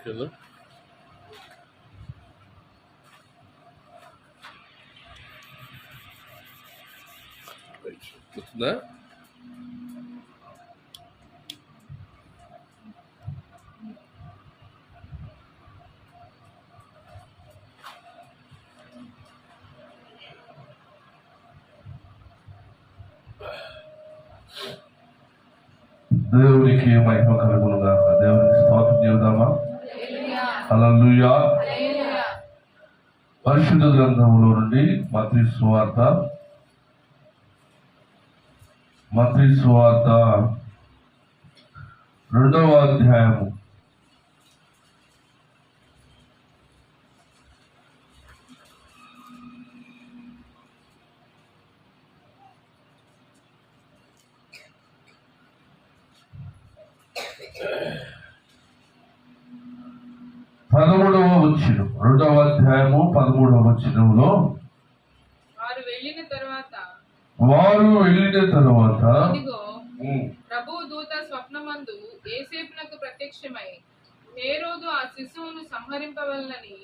కదా. వస్తుందా? దేవునికి మహిమ కలుగును గాక. దేవునికి స్తోత్రం చేద్దామా? హల్లెలూయా. పరిశుద్ధ గ్రంథంలో నుండి మత్తయి సువార్త 2వ అధ్యాయము 13వ వచనం. 2వ అధ్యాయము 13వ వచనంలో వారు వెళ్ళిన తర్వాత ప్రభువు దూత స్వప్నమందు యోసేపునకు ప్రత్యక్షమై హేరోదు ఆ శిశువును సంహరింపవలనని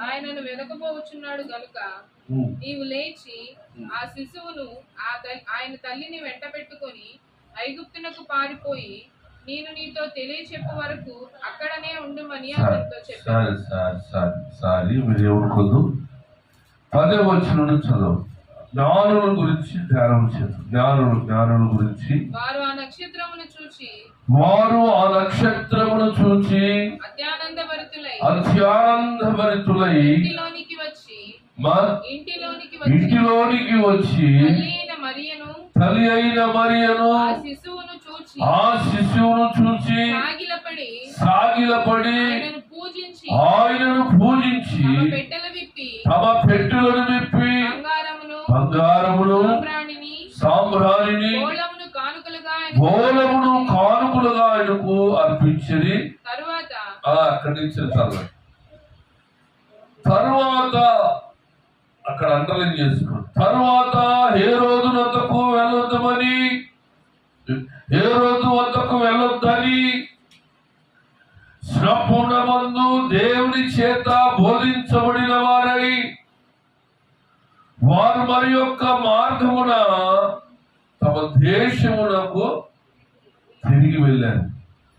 ఆయనను వెదకపోవచ్చున్నాడు గనుక నీవు లేచి ఆ శిశువును ఆయన తల్లిని వెంట పెట్టుకొని ఐగుప్తునకు పారిపోయి నేను నీతో తెలియచెప్పు వరకు అక్కడనే ఉండమని అతనితో చెప్పాడు. పదవ వచనం చదువు. జ్ఞానుల గురించి ధ్యానం చేద్దాం. జ్ఞానుల గురించి వారు ఆ నక్షత్రమును చూచి అత్యానందభరితులై ఇంటిలోనికి వచ్చి తల్లి అయిన మరియను ఆ శిశువును చూచి సాగిలపడి ఆయనను పూజించి తమ పెట్టెలను విప్పి బంగారమును సాంబ్రాణిని బోళమును కానుకలుగా ఆయనకు అర్పించింది. అక్కడి నుంచి తరువాత అక్కడ అండర్లైన్ చేసుకున్నాడు. తరువాత హేరోదు వద్దకు వెళ్ళొద్దని స్వప్నమందు దేవుని చేత బోధించబడిన వారై వారు మరి యొక్క మార్గమున తమ దేశమునకు తిరిగి వెళ్ళారు.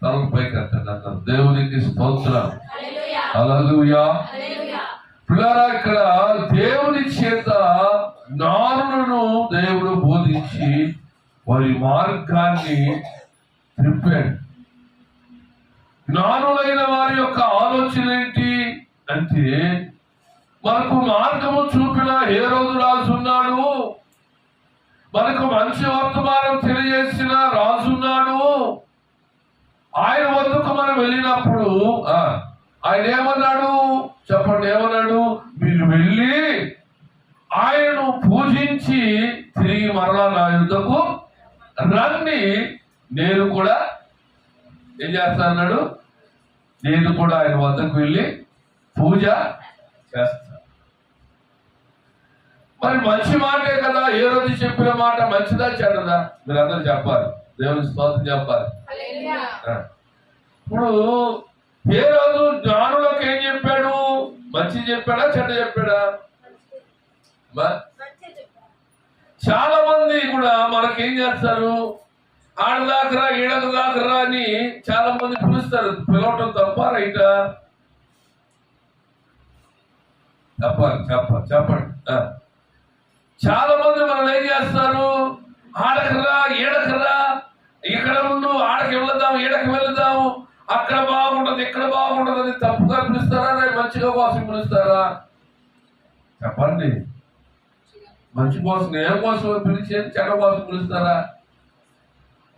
తలపైకి అన్నారు. దేవునికి స్తోత్రం. హల్లెలూయా. పిల్లరా, ఇక్కడ దేవుని చేత జ్ఞానులను దేవుడు బోధించి వారి మార్గాన్ని తిప్పాడు. జ్ఞానులైన వారి యొక్క ఆలోచన ఏంటి అంటే, మనకు మార్గము చూపిన హేరోదు రాజు ఉన్నాడు, మనకు మంచి వర్తమానం తెలియజేసిన రాజున్నాడు. ఆయన వద్దకు మనం వెళ్ళినప్పుడు ఆయన ఏమన్నాడు చెప్పండి? ఏమన్నాడు? మీరు వెళ్ళి ఆయనను పూజించి తిరిగి మరలా నా యుద్ధకు రండి, నేను కూడా ఏం చేస్తాను? నేను కూడా ఆయన వద్దకు వెళ్ళి పూజ చేస్తాను. మరి మంచి మాటే కదా. ఏ రోజు చెప్పిన మాట మంచిదా చెడ్డదా? మీరు అందరూ చెప్పాలి. దేవుని స్తోత్రం చెప్పాలి. ఇప్పుడు ఏ రోజు జ్ఞానులకు ఏం చెప్పాడు? మంచి చెప్పాడా చెడ్డ చెప్పాడా? చాలా మంది కూడా మనకేం చేస్తారు? ఆడదాకరా ఈడదాకరా అని చాలా మంది పిలుస్తారు. పిలవటం తప్ప రైటా? చెప్పండి. చాలా మంది మనం ఏం చేస్తారు? ఆడకరా ఈడకరా, ఇక్కడ ఉండు, ఆడకి వెళ్దాం, ఈడకి వెళ్దాం, అక్కడ బాగుంటది ఇక్కడ బాగుంటది అని తప్పుగా పిలుస్తారా? మంచిగా కోసం పిలుస్తారా? చెప్పండి. మంచి కోసం, స్నేహం కోసం పిలిచేది, చెడ్డ కోసం పిలుస్తారా?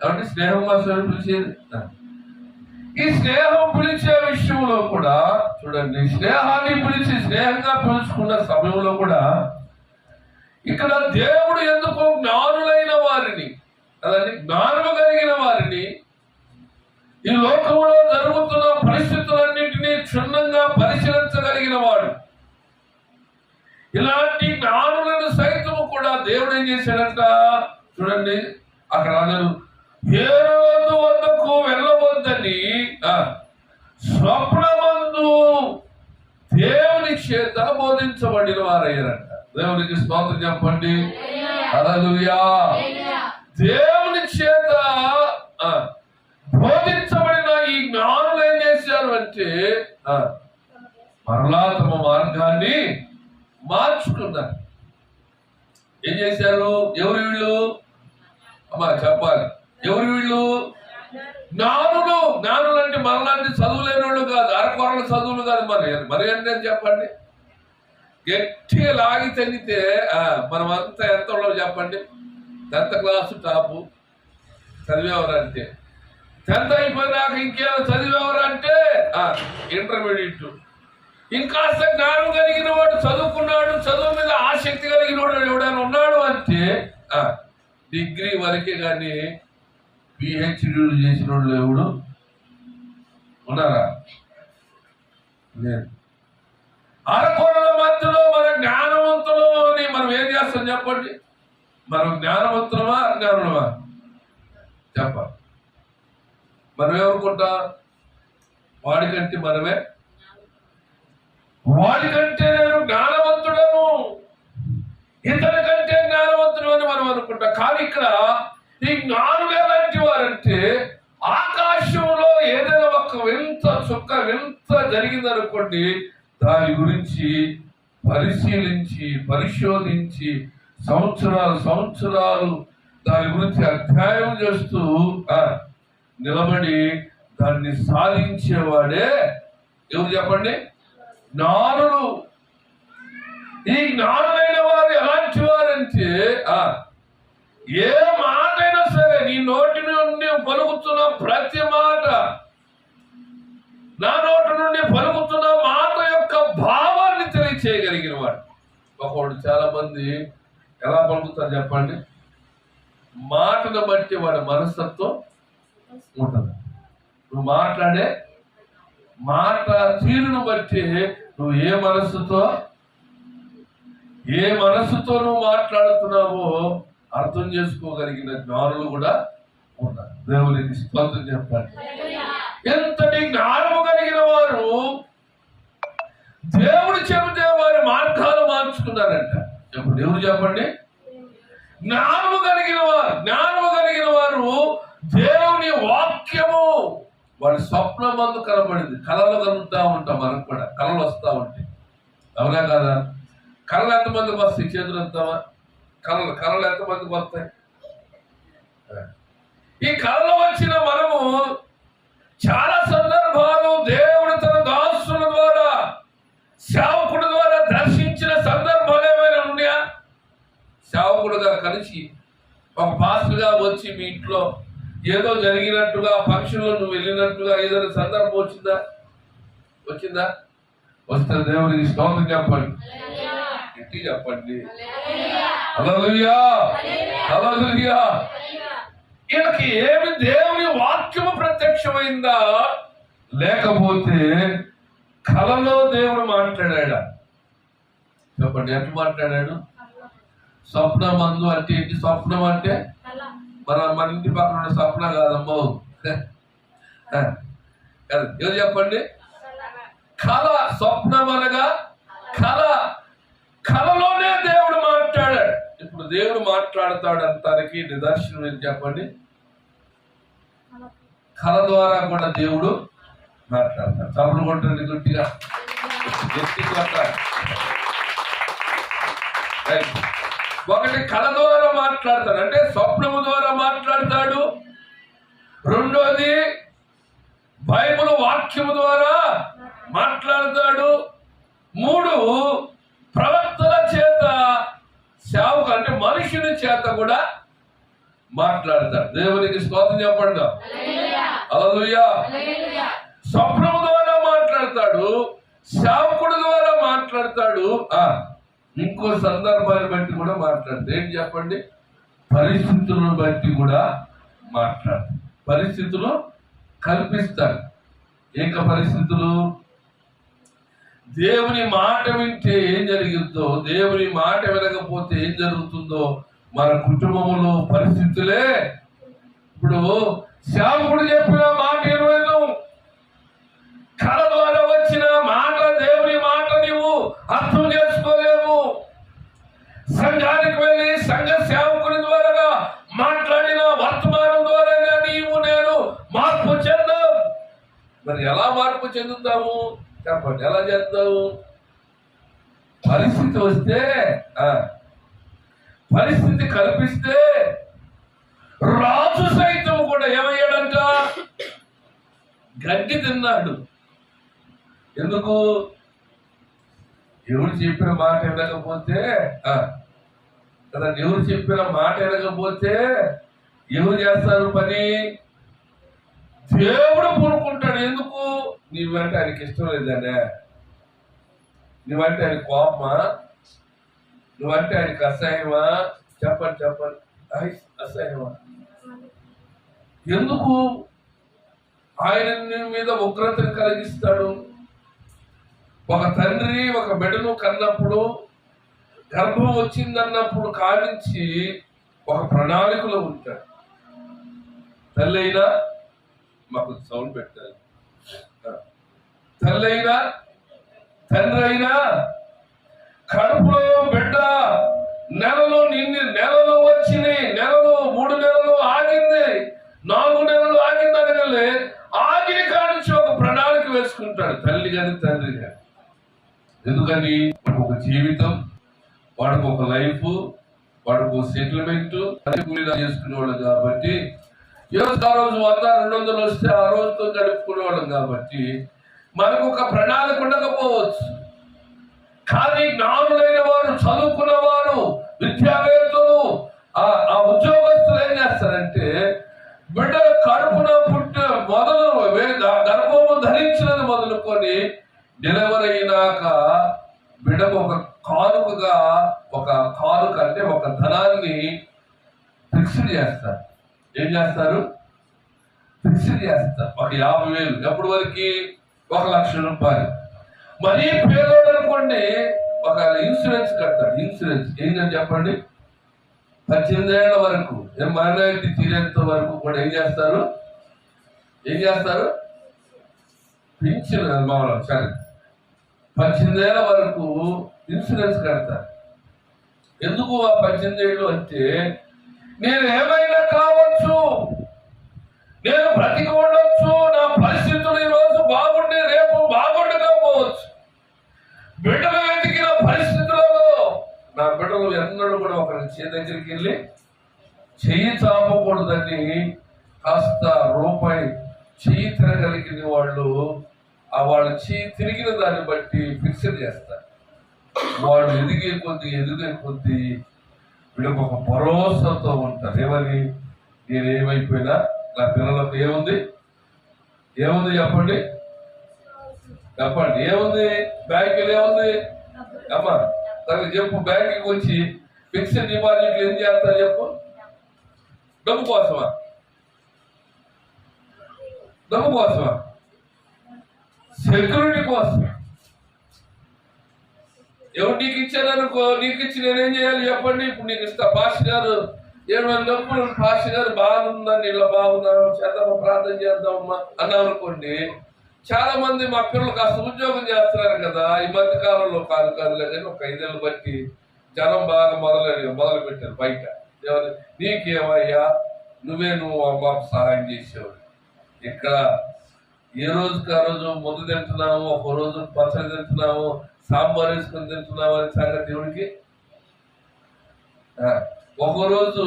కాబట్టి స్నేహం కోసం పిలిచేది. ఈ స్నేహం పిలిచే విషయంలో కూడా చూడండి, స్నేహాన్ని పిలిచి స్నేహంగా పిలుచుకున్న సమయంలో కూడా ఇక్కడ దేవుడు ఎందుకు జ్ఞానులైన వారిని, అలాగే జ్ఞానము కలిగిన వారిని, ఈ లోకంలో జరుగుతున్న పరిస్థితులన్నింటినీ క్షుణ్ణంగా పరిశీలించగలిగిన వాడు, ఇలాంటి జ్ఞానులను సైతము కూడా దేవుడు ఏం చేశాడంట? చూడండి, అక్కడ అందరూ హేరోదు వద్దకు వెళ్ళవద్దని స్వప్నమందు దేవుని చేత బోధించబడిన వారయ్యారంట. దేవునికి స్తోత్రం చెప్పండి. హల్లెలూయా. దేవుని చేత బోధించబడిన ఈ జ్ఞానులు ఏం చేశారు అంటే మరలా తమ మార్గాన్ని మార్చుకున్నారు. ఏం చేశారు? ఎవరు వీళ్ళు? అమ్మా చెప్పాలి. ఎవరు వీళ్ళు? జ్ఞానులు. జ్ఞానులు అంటే మనలాంటి చదువు లేని వాళ్ళు కాదు, అరకొరల చదువులు కాదు. మరి అంటే చెప్పండి, గట్టిగా లాగి తగ్గితే మనం అంతా ఎంత ఉండవు చెప్పండి. 10th క్లాసు టాపు చదివేవారంటే, 10th అయిపోయినాక ఇంకేమైనా చదివేవారంటే ఇంటర్మీడియట్. ఇంకాస్త జ్ఞానం కలిగిన వాడు, చదువుకున్నాడు, చదువు మీద ఆసక్తి కలిగిన వాడు ఎవడైనా ఉన్నాడు అంటే డిగ్రీ వరకే, కానీ పిహెచ్డీలు చేసిన వాళ్ళు ఎవడు ఉన్నారా? లేదు. అరకొరల మధ్యలో మన జ్ఞానవంతులు అని మనం ఏం చేస్తాం చెప్పండి? మనం జ్ఞానవంతులమా అజ్ఞానులమా చెప్పాలి. మనం ఏమనుకుంటా? వాడికంటే మనమే, వాడికంటే నేను జ్ఞానవంతుడను, ఇతని కంటే జ్ఞానవంతుడు అని మనం అనుకుంటాం. కానీ ఇక్కడ ఈ జ్ఞానులు ఎలాంటి వారంటే, ఆకాశంలో ఏదైనా ఒక వింత చుక్క వింత జరిగిందనుకోండి, దాని గురించి పరిశీలించి పరిశోధించి సంవత్సరాలు దాని గురించి అధ్యయనం చేస్తూ నిలబడి దాన్ని సాధించేవాడే ఎవరు చెప్పండి? జ్ఞానులు. ఈ జ్ఞానులైన వారు ఎలాంటి వారంటే, ఏ మాటైనా సరే నీ నోటి నుండి పలుకుతున్న ప్రతి మాట, నా నోటి నుండి పలుకుతున్న మాట యొక్క భావాన్ని తెలియచేయగలిగిన వాడు. ఒకడు చాలా మంది ఎలా పలుకుతారు చెప్పండి? మాటను బట్టి వాడి మనస్తత్వం ఉంటుంది. నువ్వు మాట్లాడే మాట తీరును బట్టి నువ్వు ఏ మనసుతో నువ్వు మాట్లాడుతున్నావో అర్థం చేసుకోగలిగిన జ్ఞానులు కూడా ఉన్నారు. దేవునికి స్తోత్రం చెప్పండి. ఎంతటి జ్ఞానము కలిగిన వారు దేవుడు చెబితే వారి మార్గాలు మార్చుకున్నారంట. ఇప్పుడు దేవుడు చెప్పండి. జ్ఞానము కలిగిన వారు దేవుని వాక్యము వాడి స్వప్నమందు కనబడింది. కళలు కలుగుతా ఉంటాం, మనకు కూడా కళలు వస్తూ ఉంటాయి. అవునా కదా? కళలు ఎంతమందికి వస్తాయి? చేతులు ఎంతమా? కళలు ఎంతమందికి వస్తాయి? ఈ కళలో వచ్చిన మనము చాలా సందర్భాలు దేవుడు తన దాసుల ద్వారా, సేవకుడి ద్వారా దర్శించిన సందర్భాలు ఏమైనా ఉన్నాయా? సేవకుడుగా కలిసి ఒక పాస్టర్గా వచ్చి మీ ఇంట్లో ఏదో జరిగినట్టుగా, ఫంక్షన్లో నువ్వు వెళ్ళినట్టుగా ఏదైనా సందర్భం వచ్చిందా? వస్తే దేవునికి స్తోత్రం చెప్పండి, గట్టి చెప్పండి. హల్లెలూయా, హల్లెలూయా. వీళ్ళకి ఏమి దేవుని వాక్యము ప్రత్యక్షమైందా, లేకపోతే కలలో దేవుడు మాట్లాడా? చెప్పండి, ఎట్లా మాట్లాడాడు? స్వప్నమందు అంటే ఏంటి? స్వప్నం అంటే మన ఇంటి పక్కన ఉన్న స్వప్న కాదమ్మో, ఏదో చెప్పండి. కళ. స్వప్నం అనగా కళ. కళలోనే దేవుడు మాట్లాడాడు. ఇప్పుడు దేవుడు మాట్లాడతాడు అంటానికి నిదర్శనం ఏంటి చెప్పండి? కళ ద్వారా కూడా దేవుడు మాట్లాడతాడు. చప్పుడు కొట్టండి గట్టిగా, గట్టి కొట్టాలి. ఒకటి కళ ద్వారా మాట్లాడతాడు, అంటే స్వప్నము ద్వారా మాట్లాడతాడు. రెండోది బైబిల్ వాక్యము ద్వారా మాట్లాడతాడు. 3 ప్రవక్తల చేత, సేవకు అంటే మనుషుని చేత కూడా మాట్లాడతాడు. దేవునికి స్తోత్రం చెప్పండి. హల్లెలూయా. స్వప్నము ద్వారా మాట్లాడతాడు, సేవకుడి ద్వారా మాట్లాడతాడు. ఇంకో సందర్భాన్ని బట్టి కూడా మాట్లాడతాడు. ఏంటి చెప్పండి? పరిస్థితులను బట్టి కూడా మాట్లాడతాడు. పరిస్థితులు కల్పిస్తాడు. ఏక పరిస్థితులు, దేవుని మాట వింటే ఏం జరుగుతుందో, దేవుని మాట వినకపోతే ఏం జరుగుతుందో మన కుటుంబంలో పరిస్థితులే. ఇప్పుడు సేవకుడు చెప్పిన మాట 20, కళ ద్వారా వచ్చిన మాట, దేవుని మాట నీవు అర్థం చేసుకోలేవు. సంఘానికి వెళ్ళి సంఘ సేవకుని ద్వారా మాట్లాడిన వర్తమానం ద్వారా నీవు నేను మార్పు చెందాం. మరి ఎలా మార్పు చెందుతాము చెప్పండి? ఎలా చేద్దాము? పరిస్థితి వస్తే, పరిస్థితి కల్పిస్తే రాజు సైతం కూడా ఏమయ్యాడంట? గడ్డి తిన్నాడు. ఎందుకు? ఎవరు చెప్పిన మాట వినకపోతే కదా, ఎవరు చెప్పిన మాట వినకపోతే ఎవరు చేస్తారు పని? దేవుడు పూనుకుంటాడు. ఎందుకు? నీవంటే ఆయనకి ఇష్టం లేదనే, నువ్వంటే ఆయన కోపమా, నువ్వంటే ఆయనకి అసహ్యమా? చెప్పండి చెప్పండి. అసహ్యమా? ఎందుకు ఆయన మీద ఉగ్రతను కలిగిస్తాడు? ఒక తండ్రి ఒక బిడ్డను కన్నప్పుడు, గర్భం వచ్చిందన్నప్పుడు కానించి ఒక ప్రణాళికలో ఉంటాడు. తల్లి అయినా మాకు సౌండ్ పెట్టాలి. తల్లి అయినా తండ్రి అయినా కడుపులో బిడ్డ నెలలో వచ్చినాయి, 3 నెలలు ఆగింది, 4 నెలలు ఆగింది అనగలే ఆగిన కానించి ఒక ప్రణాళిక వేసుకుంటాడు తల్లి కానీ తండ్రి కానీ. ఎందుకని? వాడికి ఒక జీవితం, వాడికి ఒక లైఫ్, వాడికి ఒక సెటిల్మెంట్ కూలీలా చేసుకునేవాళ్ళు కాబట్టి, ఏ రోజు ఆ రోజు 100-200 వస్తే ఆ రోజుతో గడుపుకునేవాళ్ళం కాబట్టి మనకు ఒక ప్రణాళిక ఉండకపోవచ్చు. కానీ జ్ఞానులైన వారు, చదువుకున్న వారు, విద్యావేత్తలు, ఆ ఉద్యోగస్తులు ఏం చేస్తారంటే బిడ్డ కడుపున పుట్టి మొదలు గర్భము ధరించినది మొదలుకొని డెలివరీ అయినాక బిడ్డకు ఒక కానుకగా, ఒక కానుక అంటే ఒక ధనాన్ని ఫిక్స్డ్ చేస్తారు. ఏం చేస్తారు? ఫిక్స్డ్ చేస్తారు. ఒక 50,000. ఎప్పటి వరకు? 1,00,000 రూపాయలు. మరీ పేదోడు అనుకోండి, ఒక ఇన్సూరెన్స్ కడతాడు. ఇన్సూరెన్స్ ఏంటని చెప్పండి? 18 ఏళ్ల వరకు, మైనారిటీ తీరేంత వరకు కూడా ఏం చేస్తారు? పింఛన్ మామూలు సరే 18 ఏళ్ల వరకు ఇన్సూరెన్స్ కడతారు. ఎందుకు ఆ 18 ఏళ్ళు అంటే, నేను ఏమైనా కావచ్చు, నేను బ్రతికి ఉండొచ్చు, నా పరిస్థితులు ఈరోజు బాగుండి రేపు బాగుండకపోవచ్చు. బిడ్డలు వెతికిన పరిస్థితులలో నా బిడ్డలు ఎన్నడూ కూడా ఒకరి దగ్గరికి వెళ్ళి చెయ్యి చాపకూడదని కాస్త రూపాయి చెయ్యి తిరగలిగిన వాళ్ళు వాళ్ళు చెయ్యి తిరిగిన దాన్ని బట్టి ఫిక్స్డ్ చేస్తారు. వాళ్ళు ఎదిగే కొద్దీ వీళ్ళకి ఒక భరోసాతో ఉంటారు. ఏమని? నేను ఏమైపోయినా నా పిల్లలకు ఏముంది చెప్పండి ఏముంది? బ్యాంకులు ఏముంది అమ్మా? తనకి చెప్పు. బ్యాంకుకి వచ్చి ఫిక్స్డ్ డిపాజిట్లు ఏం చేస్తారు చెప్పు? డబ్బు కోసమా? సెక్యూరిటీ కోసం. ఎవరు నీకు ఇచ్చారనుకో, నీకు ఇచ్చి నేనేం చేయాలి చెప్పండి? ఇప్పుడు నీకు ఇస్తా, పాస్టర్ గారు 7,000 డబ్బులు, పాస్టర్ గారు బాగుందని, ఇలా బాగున్నాను, చేద్దామా, ప్రార్థన చేద్దామమ్మా అన్నాం అనుకోండి. చాలా మంది మా పిల్లలు కాస్త ఉద్యోగం చేస్తున్నారు కదా, ఈ మధ్య కాలంలో కాదులే కానీ ఒక 5 ఏళ్ళు బట్టి జనం బాగా మొదలు పెట్టారు బయట. నీకేమయ్యా, నువ్వు మాకు సహాయం చేసేవాడు. ఇక్కడ ఏ రోజుకి ఆ రోజు ముందు తింటున్నాము, ఒక రోజు పచ్చడి తింటున్నాము, సాంబార్ వేసుకొని తింటున్నాము అనే సంగతి దేవుడికి. ఒకరోజు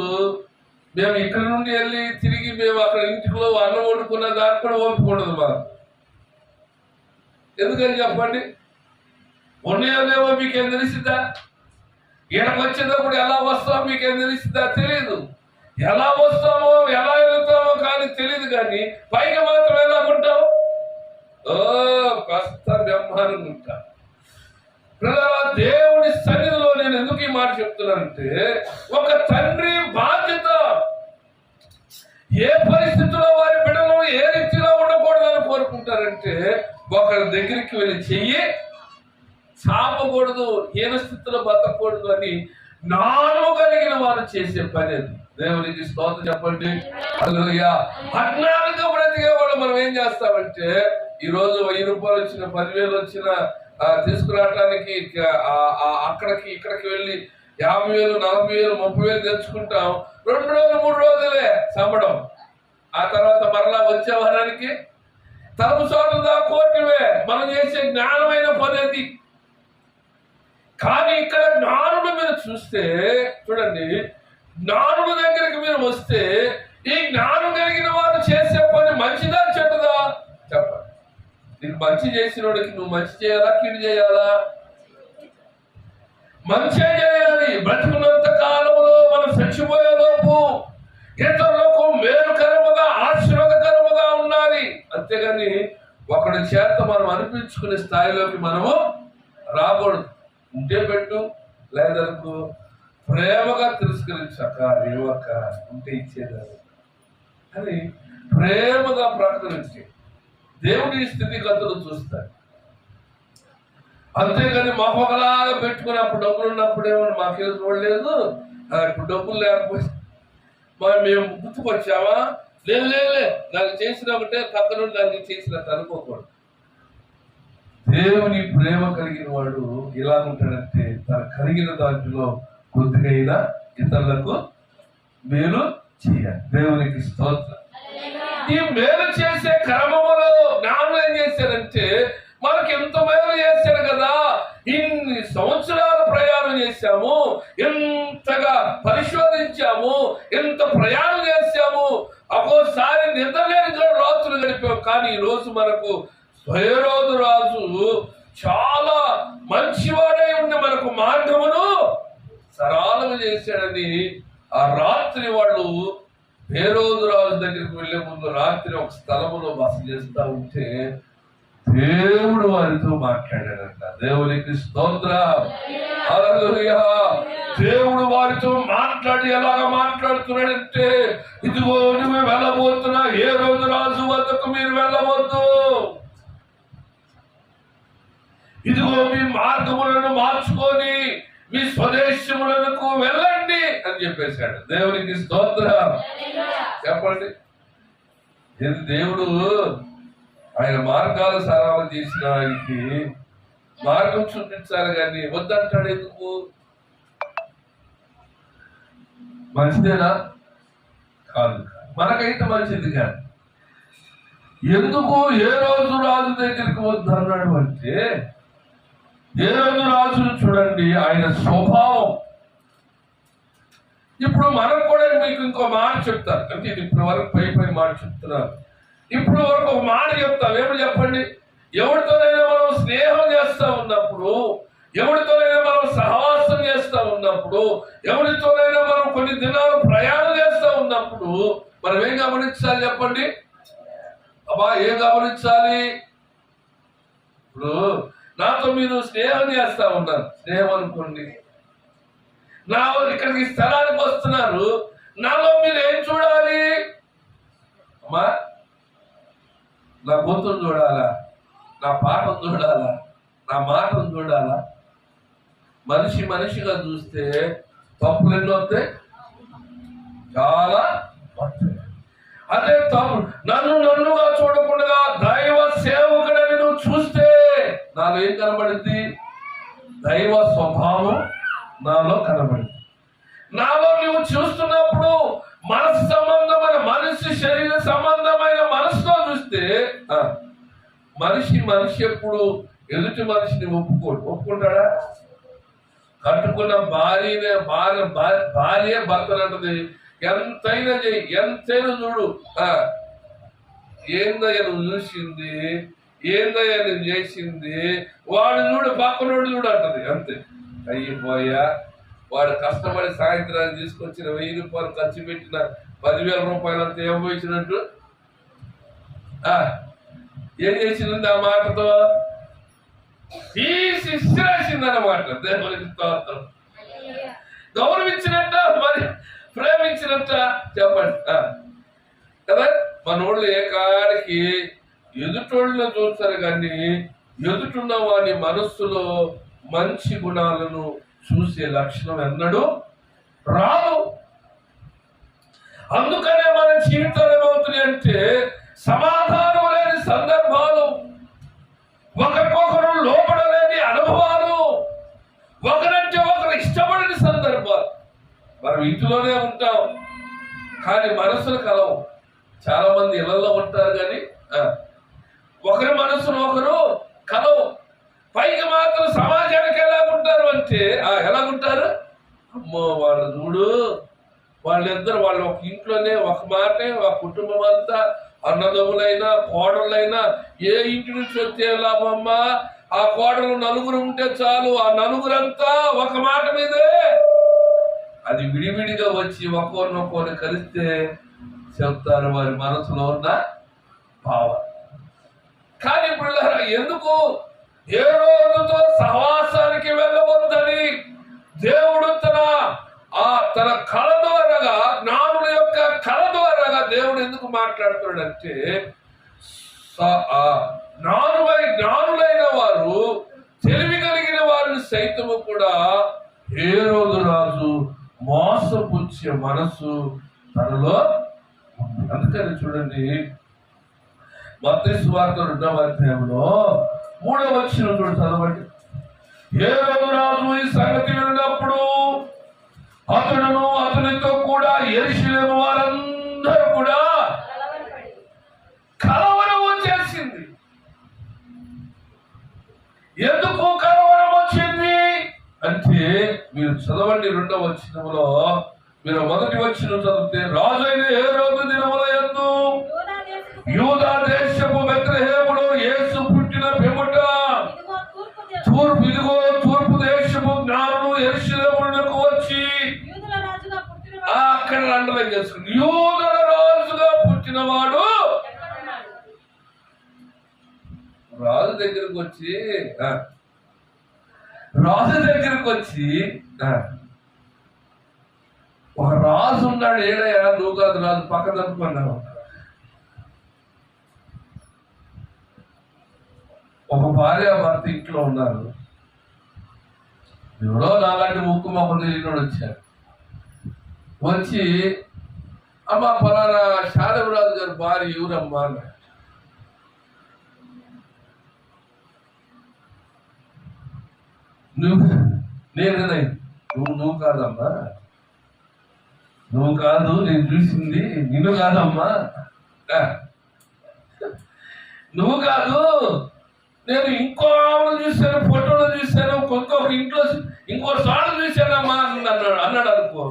మేము ఇక్కడ నుండి వెళ్ళి తిరిగి మేము అక్కడ ఇంటిలో అన్నం వండుకున్న దానికి కూడా ఓపిక ఉండదు మాకు. ఎందుకని చెప్పండి? ఉన్నాయోలేమో మీకేం తెలిసిద్దా? ఈయనకు వచ్చేటప్పుడు ఎలా వస్తామో మీకేం తెలిసిద్దా? తెలియదు. ఎలా వస్తామో ఎలా వెళ్తామో కానీ తెలియదు. కానీ పైగా మాత్రం ఎలా ఉంటాం? కాస్త బ్రహ్మాండంగా ఉంటా. దేవుడి సన్నిధిలో నేను ఎందుకు ఈ మాట చెప్తున్నానంటే, ఒక తండ్రి బాధ్యత ఏ పరిస్థితుల్లో వారి బిడ్డలు ఏ రీతిలో ఉండకూడదని కోరుకుంటారంటే, ఒకరి దగ్గరికి వెళ్ళి చెయ్యి చాపకూడదు, హీన స్థితిలో బతకూడదు అని జ్ఞానము కలిగిన వారు చేసే పని అది. దేవునికి స్తోత్రం చెప్పండి. అజ్ఞానంగా బ్రతికే వాళ్ళు మనం ఏం చేస్తామంటే ఈ రోజు 1000 రూపాయలు వచ్చిన 10,000 వచ్చిన తీసుకురావటానికి అక్కడికి ఇక్కడికి వెళ్ళి 50,000 40,000 30,000 తెచ్చుకుంటాం. 2 రోజులు 3 రోజులే సంబడం. ఆ తర్వాత మరలా వచ్చే వారానికి తలుపు చోటు కోటివే. మనం చేసే జ్ఞానమైన పని అది. కానీ ఇక్కడ జ్ఞానుడు మీరు చూస్తే చూడండి, జ్ఞానుడు దగ్గరికి మీరు వస్తే ఈ జ్ఞానం కలిగిన వారు చేసే పని మంచిదా చెడ్డదా చెప్పండి. నీకు మంచి చేసినోడికి నువ్వు మంచి చేయాలా కీడు చేయాలా? మంచే చేయాలి. బ్రతుకున్నంత కాలంలో మనం చచ్చిపోయే లోపు ఇతరులకు మేలుకరముగా ఆశీర్వాదకరముగా ఉండాలి. అంతేగాని ఒకడి చేత మనం అనిపించుకునే స్థాయిలోకి మనము రాకూడదు. ఉంటే పెట్టు, లేదనుకో ప్రేమగా తిరస్కరించక రేవక ఉంటే ఇచ్చేదాన్ని అని ప్రేమగా ప్రకటించి దేవుడి స్థితిగతులు చూస్తాడు. అంతేగాని మొహలాగా పెట్టుకుని అప్పుడు డబ్బులు ఉన్నప్పుడు ఏమో మాకేం చూడలేదు, ఇప్పుడు డబ్బులు లేకపోతే మరి మేము గుర్తుకొచ్చావా? లేదు దానికి చేసిన ఒకటే పక్కన దానికి చేసినట్టు అనుకోకూడదు. దేవుని ప్రేమ కలిగిన వాడు ఎలా ఉంటాడంటే తన కలిగిన దాంట్లో కొద్దిగైనా ఇతరులకు మేలు చేయాలి. దేవునికి స్తోత్రం. ఈ మేలు చేసే క్రమంలో జ్ఞానం ఏం చేశారంటే మనకి ఎంత మేలు చేశాడు కదా, ఇన్ని సంవత్సరాలు ప్రయాణం చేశాము, ఎంతగా పరిశోధించాము, ఎంత ప్రయాణం చేశాము, ఒక్కోసారి నిద్రలేని రాత్రులు గడిపాము. కానీ ఈ రోజు మనకు హేరోదు రాజు చాలా మంచివాడై ఉండి మనకు మార్గమును సరళము చేశాడని ఆ రాత్రి వాళ్ళు హేరోదు రాజు దగ్గరికి వెళ్లే ముందు రాత్రి ఒక స్థలములో బస చేస్తా ఉంటే దేవుడు వారితో మాట్లాడాడంట. దేవునికి స్తోత్రం. హల్లెలూయా. దేవుడు వారితో మాట్లాడి ఎలాగ మాట్లాడుతున్నాడంటే, ఇదిగో నువ్వు వెళ్ళబోతున్నా హేరోదు రాజు వద్దకు మీరు వెళ్ళవద్దు, ఇదిగో మీ మార్గములను మార్చుకొని మీ స్వదేశములకు వెళ్ళండి అని చెప్పేశాడు. దేవునికి స్తోత్రం. చెప్పండి. దేవుడు ఆయన మార్గాలు సరళం చేసిన ఆయనకి మార్గం చూపించాలి కానీ వద్దంటాడు. ఎందుకు? మంచిదేనా? కాదు. మనకైతే మంచిది కాదు. ఎందుకు హేరోదు రాజు దగ్గరికి వద్దన్నాడు అంటే, హేరోదు రాజును చూడండి, ఆయన స్వభావం. ఇప్పుడు మనం కూడా మీకు ఇంకో మాట చెప్తారు, అంటే ఇది ఇప్పటి వరకు పై మాట చెప్తున్నారు. ఇప్పుడు వరకు ఒక మాట చెప్తాం. ఏమని చెప్పండి? ఎవరితోనైనా మనం స్నేహం చేస్తా ఉన్నప్పుడు, ఎవరితోనైనా మనం సహవాసం చేస్తా ఉన్నప్పుడు, ఎవరితోనైనా మనం కొన్ని దినాలు ప్రయాణం చేస్తా ఉన్నప్పుడు మనం ఏం గమనించాలి చెప్పండి? అబ్బా ఏం గమనించాలి? ఇప్పుడు నాతో మీరు స్నేహం చేస్తా ఉన్నారు, స్నేహం అనుకోండి. నా ఇక్కడికి స్థలానికి వస్తున్నారు, నాలో మీరు ఏం చూడాలి? అమ్మా నా గొంతును చూడాలా, నా పాటను చూడాలా, నా మాటను చూడాలా? మనిషిగా చూస్తే తప్పులు ఎన్నో వస్తాయి, చాలా. అదే తప్పు నన్నుగా చూడకుండా దైవ సేవకుడని నువ్వు చూస్తే నాలో ఏం కనబడింది? దైవ స్వభావం నాలో కనబడింది. నాలో నువ్వు చూస్తున్నప్పుడు మనసు సంబంధమైన, మనిషి శరీర సంబంధమైన మనసుతో చూస్తే మనిషి ఎప్పుడు ఎదుటి మనిషిని ఒప్పుకుంటాడా? కట్టుకున్న భార్య భర్తనంటది, ఎంతైనా చెయ్యి, ఎంతైనా చూడు, ఏందయ్య నువ్వు చూసింది, ఏందయ్య నువ్వు చేసింది, వాడు చూడు, పక్కనోడు చూడు అంటది. అంతే. అయ్యిపోయా, వాడు కష్టపడి సాయంత్రానికి తీసుకొచ్చిన 1000 రూపాయలు ఖర్చు పెట్టిన 10,000 రూపాయలు అంతా ఏం పోయించినట్టు ఏం చేసింది? ఆ మాటతో తీసి ఇసిరేసిందన్నమాట. దేవునికి స్తోత్రం. గౌరవించినట్ట, మరి ప్రేమించినట్ట చెప్పండి కదా. మనోళ్ళు ఏ కాడికి ఎదుటోళ్ళని చూస్తారు కానీ ఎదుటున్న వాని మనస్సులో మంచి గుణాలను చూసే లక్షణం ఎన్నడూ రాదు. అందుకనే మన జీవితాలు ఏమవుతున్నాయి అంటే సమాధానం లేని సందర్భాలు, మనం ఇంటిలోనే ఉంటాం కానీ మనసులు కలవు. చాలా మంది ఇళ్లలో ఉంటారు కానీ ఒకరి మనసును ఒకరు కలవు. పైకి మాత్రం సమాజానికి ఎలాగుంటారు అంటే ఎలాగుంటారు, అమ్మో వాళ్ళ చూడు, వాళ్ళిద్దరు వాళ్ళు ఒక ఇంట్లోనే ఒక మాటే, ఒక కుటుంబం అంతా అన్నదమ్ములైనా కోడళ్ళైనా ఏ ఇంటి నుంచి వచ్చే లాభమ్మా, ఆ కోడలు నలుగురు ఉంటే చాలు, ఆ నలుగురంతా ఒక మాట మీదే. అది విడివిడిగా వచ్చి ఒక్కొక్కరినొక్కరిని కలిస్తే చెప్తారు వారి మనసులో ఉన్న భావం. కానీ ఇప్పుడు ఎందుకు ఏ రోజుతో సహవాసానికి వెళ్ళవద్దని దేవుడు తన కళ ద్వారాగా, జ్ఞానుల యొక్క కళ ద్వారాగా దేవుడు ఎందుకు మాట్లాడుతాడంటే, జ్ఞానులైన వారు, తెలివి కలిగిన వారిని సైతము కూడా హేరోదు రాజు మోసపుచ్చే మనసు తనలో ఉంది. అందుకని చూడండి, మత్తయి సువార్త 2వ అధ్యాయంలో 3వ వచనం చూడండి, చదవండి. హేరోదు రాజు ఈ సంగతి విన్నప్పుడు అతడును అతనితో కూడా యెరూషలేము వారందరూ కూడా కలవరం వచ్చేసింది. ఎందుకు కలవరం వచ్చింది అంటే, మీరు చదవండి 2వ వచనంలో, మీరు మొదటి వచనం చదివితే, రాజైన హేరోదు దినముల యందు యూదా దేశపు బెత్లెహేములో యేసు పుట్టిన పిమ్మట తూర్పు దేశపు జ్ఞానులు యెరూషలేమునకు వచ్చి, అక్కడ అండర్లైన్ చేసుకుని, యూదుల రాజుగా పుట్టినవాడు రాజు దగ్గరకు వచ్చి ఒక రాజు ఉన్నాడు, ఏడయ్యా నువ్వు కాదు రాజు, పక్క తప్పుకున్నావు. ఒక భార్య భర్త ఇంట్లో ఉన్నారు. ఎవరో నాలాంటి ముక్కు మొక్కలు తెలియనోడు వచ్చారు. వచ్చి, అమ్మ ఫలానా శాలవరాజు గారి భార్య ఎవరమ్మా అన్నాడు. నువ్వు కాదమ్మా, నువ్వు కాదు, నేను చూసింది నిన్ను కాదమ్మా, నువ్వు కాదు, నేను ఇంకో ఆమెను చూశాను, ఫోటోలో చూశాను, ఇంకో సార్లు చూశానమ్మా అన్నాడు అనుకో.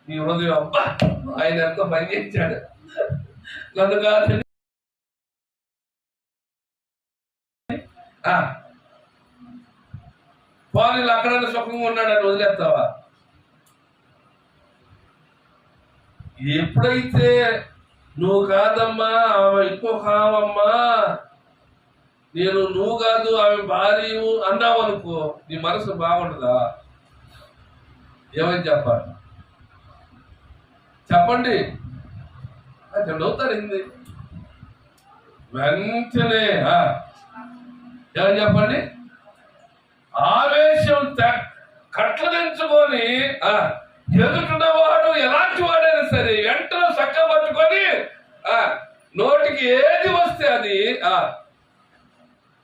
నీ హృదయం, అబ్బా ఆయన ఎంతో పని చేశాడు, నన్ను కాదు. వాళ్ళు అక్కడన్నా సుఖంగా ఉన్నాడని వదిలేస్తావా? ఎప్పుడైతే నువ్వు కాదమ్మా ఆమె ఇంకొక ఆమమ్మా, నువ్వు కాదు ఆమె భార్య అన్నావు అనుకో, నీ మనసు బాగుండదా? ఏమని చెప్పండి అవుతారు. వెంటనే ఏమని చెప్పండి, ఆవేశం కట్లు తెంచుకొని ఎదుటినవాడు ఎలాంటి వాడైనా సరే వెంటనే చక్క పట్టుకొని నోటికి ఏది వస్తే అది,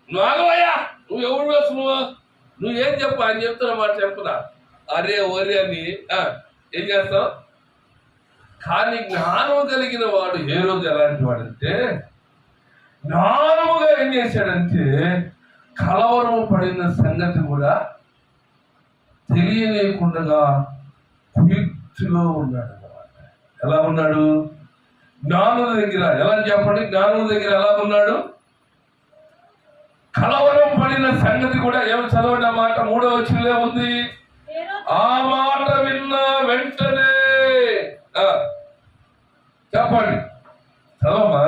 నువ్వు ఆగవయ్యా, నువ్వు ఎవరు వేసు, నువ్వేం చెప్పు, ఆయన చెప్తున్నా మాట చెప్పుదా, అరే ఒరే అని ఏం చేస్తావు? కానీ జ్ఞానం కలిగిన వాడు హేరోదు ఎలాంటి వాడంటే, జ్ఞానముగా ఏం చేశాడంటే, కలవరము పడిన సంగతి కూడా తెలియలేకుండా కుయుక్తిలో ఉన్నాడు అన్నమాట. ఎలా ఉన్నాడు? జ్ఞానుల దగ్గర. ఎలా చెప్పండి, జ్ఞానుల దగ్గర ఎలా ఉన్నాడు? కలవరం పడిన సంగతి కూడా. ఏమి చదవండి ఆ మాట, 3వ వచనంలో ఉంది. ఆ మాట విన్న వెంటనే చెప్పండి, చదవమ్మా.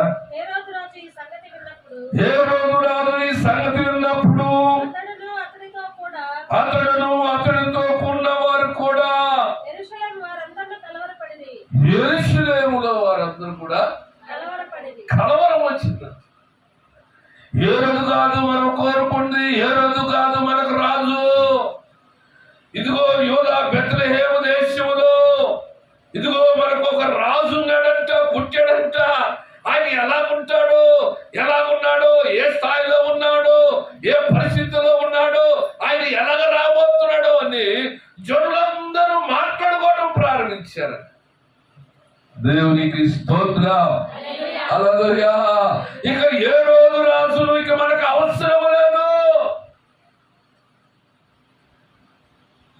హేరోదు రాజు ఈ సంగతి విన్నప్పుడు అతడును అతనితో ఉన్నవారు కూడా, యెరూషలేములో వారందరూ కూడా కలవరం వచ్చింది. ఏ రోజు కాదు మనం కోరుకుంది, ఏ రోజు కాదు మనకు రాజు. ఇదిగో యూదా బెత్లెహేము దేశములో ఇదిగో మనకు ఒక రాజు ఉన్నాడంట, పుట్టాడంట. ఆయన ఎలాగున్నాడో, ఏ స్థాయిలో ఉన్నాడో, ఏ పరిస్థితిలో ఉన్నాడో, ఆయన ఎలాగ రాబోతున్నాడో అని జనులందరూ మాట్లాడుకోవడం ఇచ్చారు. దేవునికి స్తోత్రం. హల్లెలూయా. ఇక ఏ రోజు రాజులు ఇక మనకు అవసరం లేదు.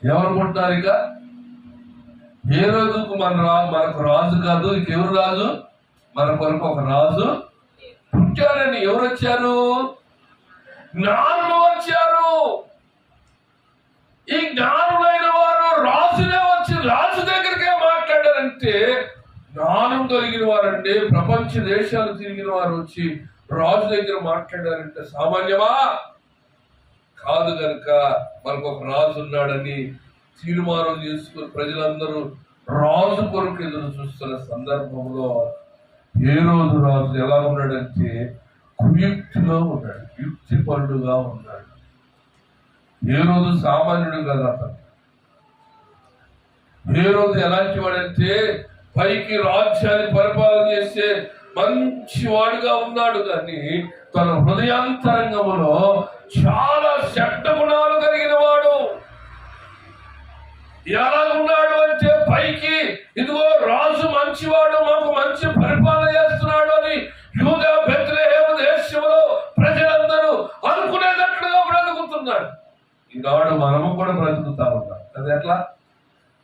ఎవరు పుట్టారు? ఇక ఏ రోజుకు మనకు రాజు కాదు. ఇక ఎవరు రాజు? మన కొరకు ఒక రాజు పుట్టారని. ఎవరు వచ్చారు? జ్ఞానులు వచ్చారు. ఈ జ్ఞానులైన వారు రాజులే వచ్చి రాజు దగ్గరికే మాట్లాడారంటే, జ్ఞానం కలిగిన వారంటే ప్రపంచ దేశాలు తిరిగిన వారు వచ్చి రాజు దగ్గర మాట్లాడారంటే సామాన్యమా? కాదు. కనుక మనకు ఒక రాజు ఉన్నాడని తీర్మానం చేసుకుని ప్రజలందరూ రాజు కొరకు ఎదురు చూస్తున్న సందర్భంలో ఏ రోజు రాజు ఎలా ఉన్నాడంటే కుయుక్తిగా ఉన్నాడు, యుక్తిపరుడుగా ఉన్నాడు. ఏ రోజు సామాన్యుడు కదా అతను. ఏ రోజు ఎలాంటి వాడంటే పైకి రాజ్యాన్ని పరిపాలన చేసే మంచి వాడుగా ఉన్నాడు, కానీ తన హృదయాంతరంగంలో చాలా చెడ్డ గుణాలు కలిగిన వాడు. ఎలా ఉన్నాడు అంటే పైకి ఇదిగో రాజు మంచివాడు, మాకు మంచి పరిపాలన చేస్తున్నాడు అని యూదా బెత్లెహేము దేశంలో ప్రజలందరూ అనుకునేటట్లుగా బ్రతుకుతున్నాడు. ఈనాడు మనము కూడా బ్రతుకుతా ఉన్నాం. అది ఎట్లా?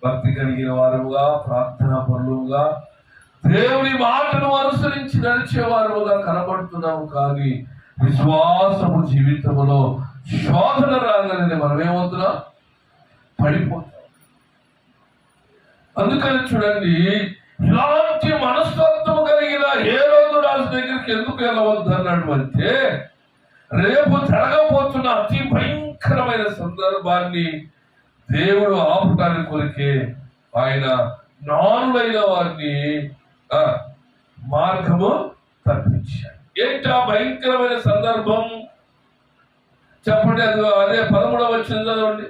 భక్తి కలిగిన వారుగా, ప్రార్థనా పరులుగా, దేవుని మాటను అనుసరించి నడిచేవారుగా కనబడుతున్నాము. కానీ విశ్వాసము జీవితంలో శోధన రాగానే మనం ఏమవుతున్నాం? పడిపోతాం. అందుకని చూడండి, ఇలాంటి మనస్తత్వం కలిగిన ఏ రోజు రాజు దగ్గరికి ఎందుకు వెళ్ళవద్దు అన్నాడు అంటే, రేపు జరగబోతున్న అతి భయంకరమైన సందర్భాన్ని దేవుడు ఆపటానికి కొరికే ఆయన జ్ఞానులైన వారిని మార్గము తప్పించాడు. ఏంటి ఆ భయంకరమైన సందర్భం? చెప్పండి. అదే 13వ వచనం చదవండి.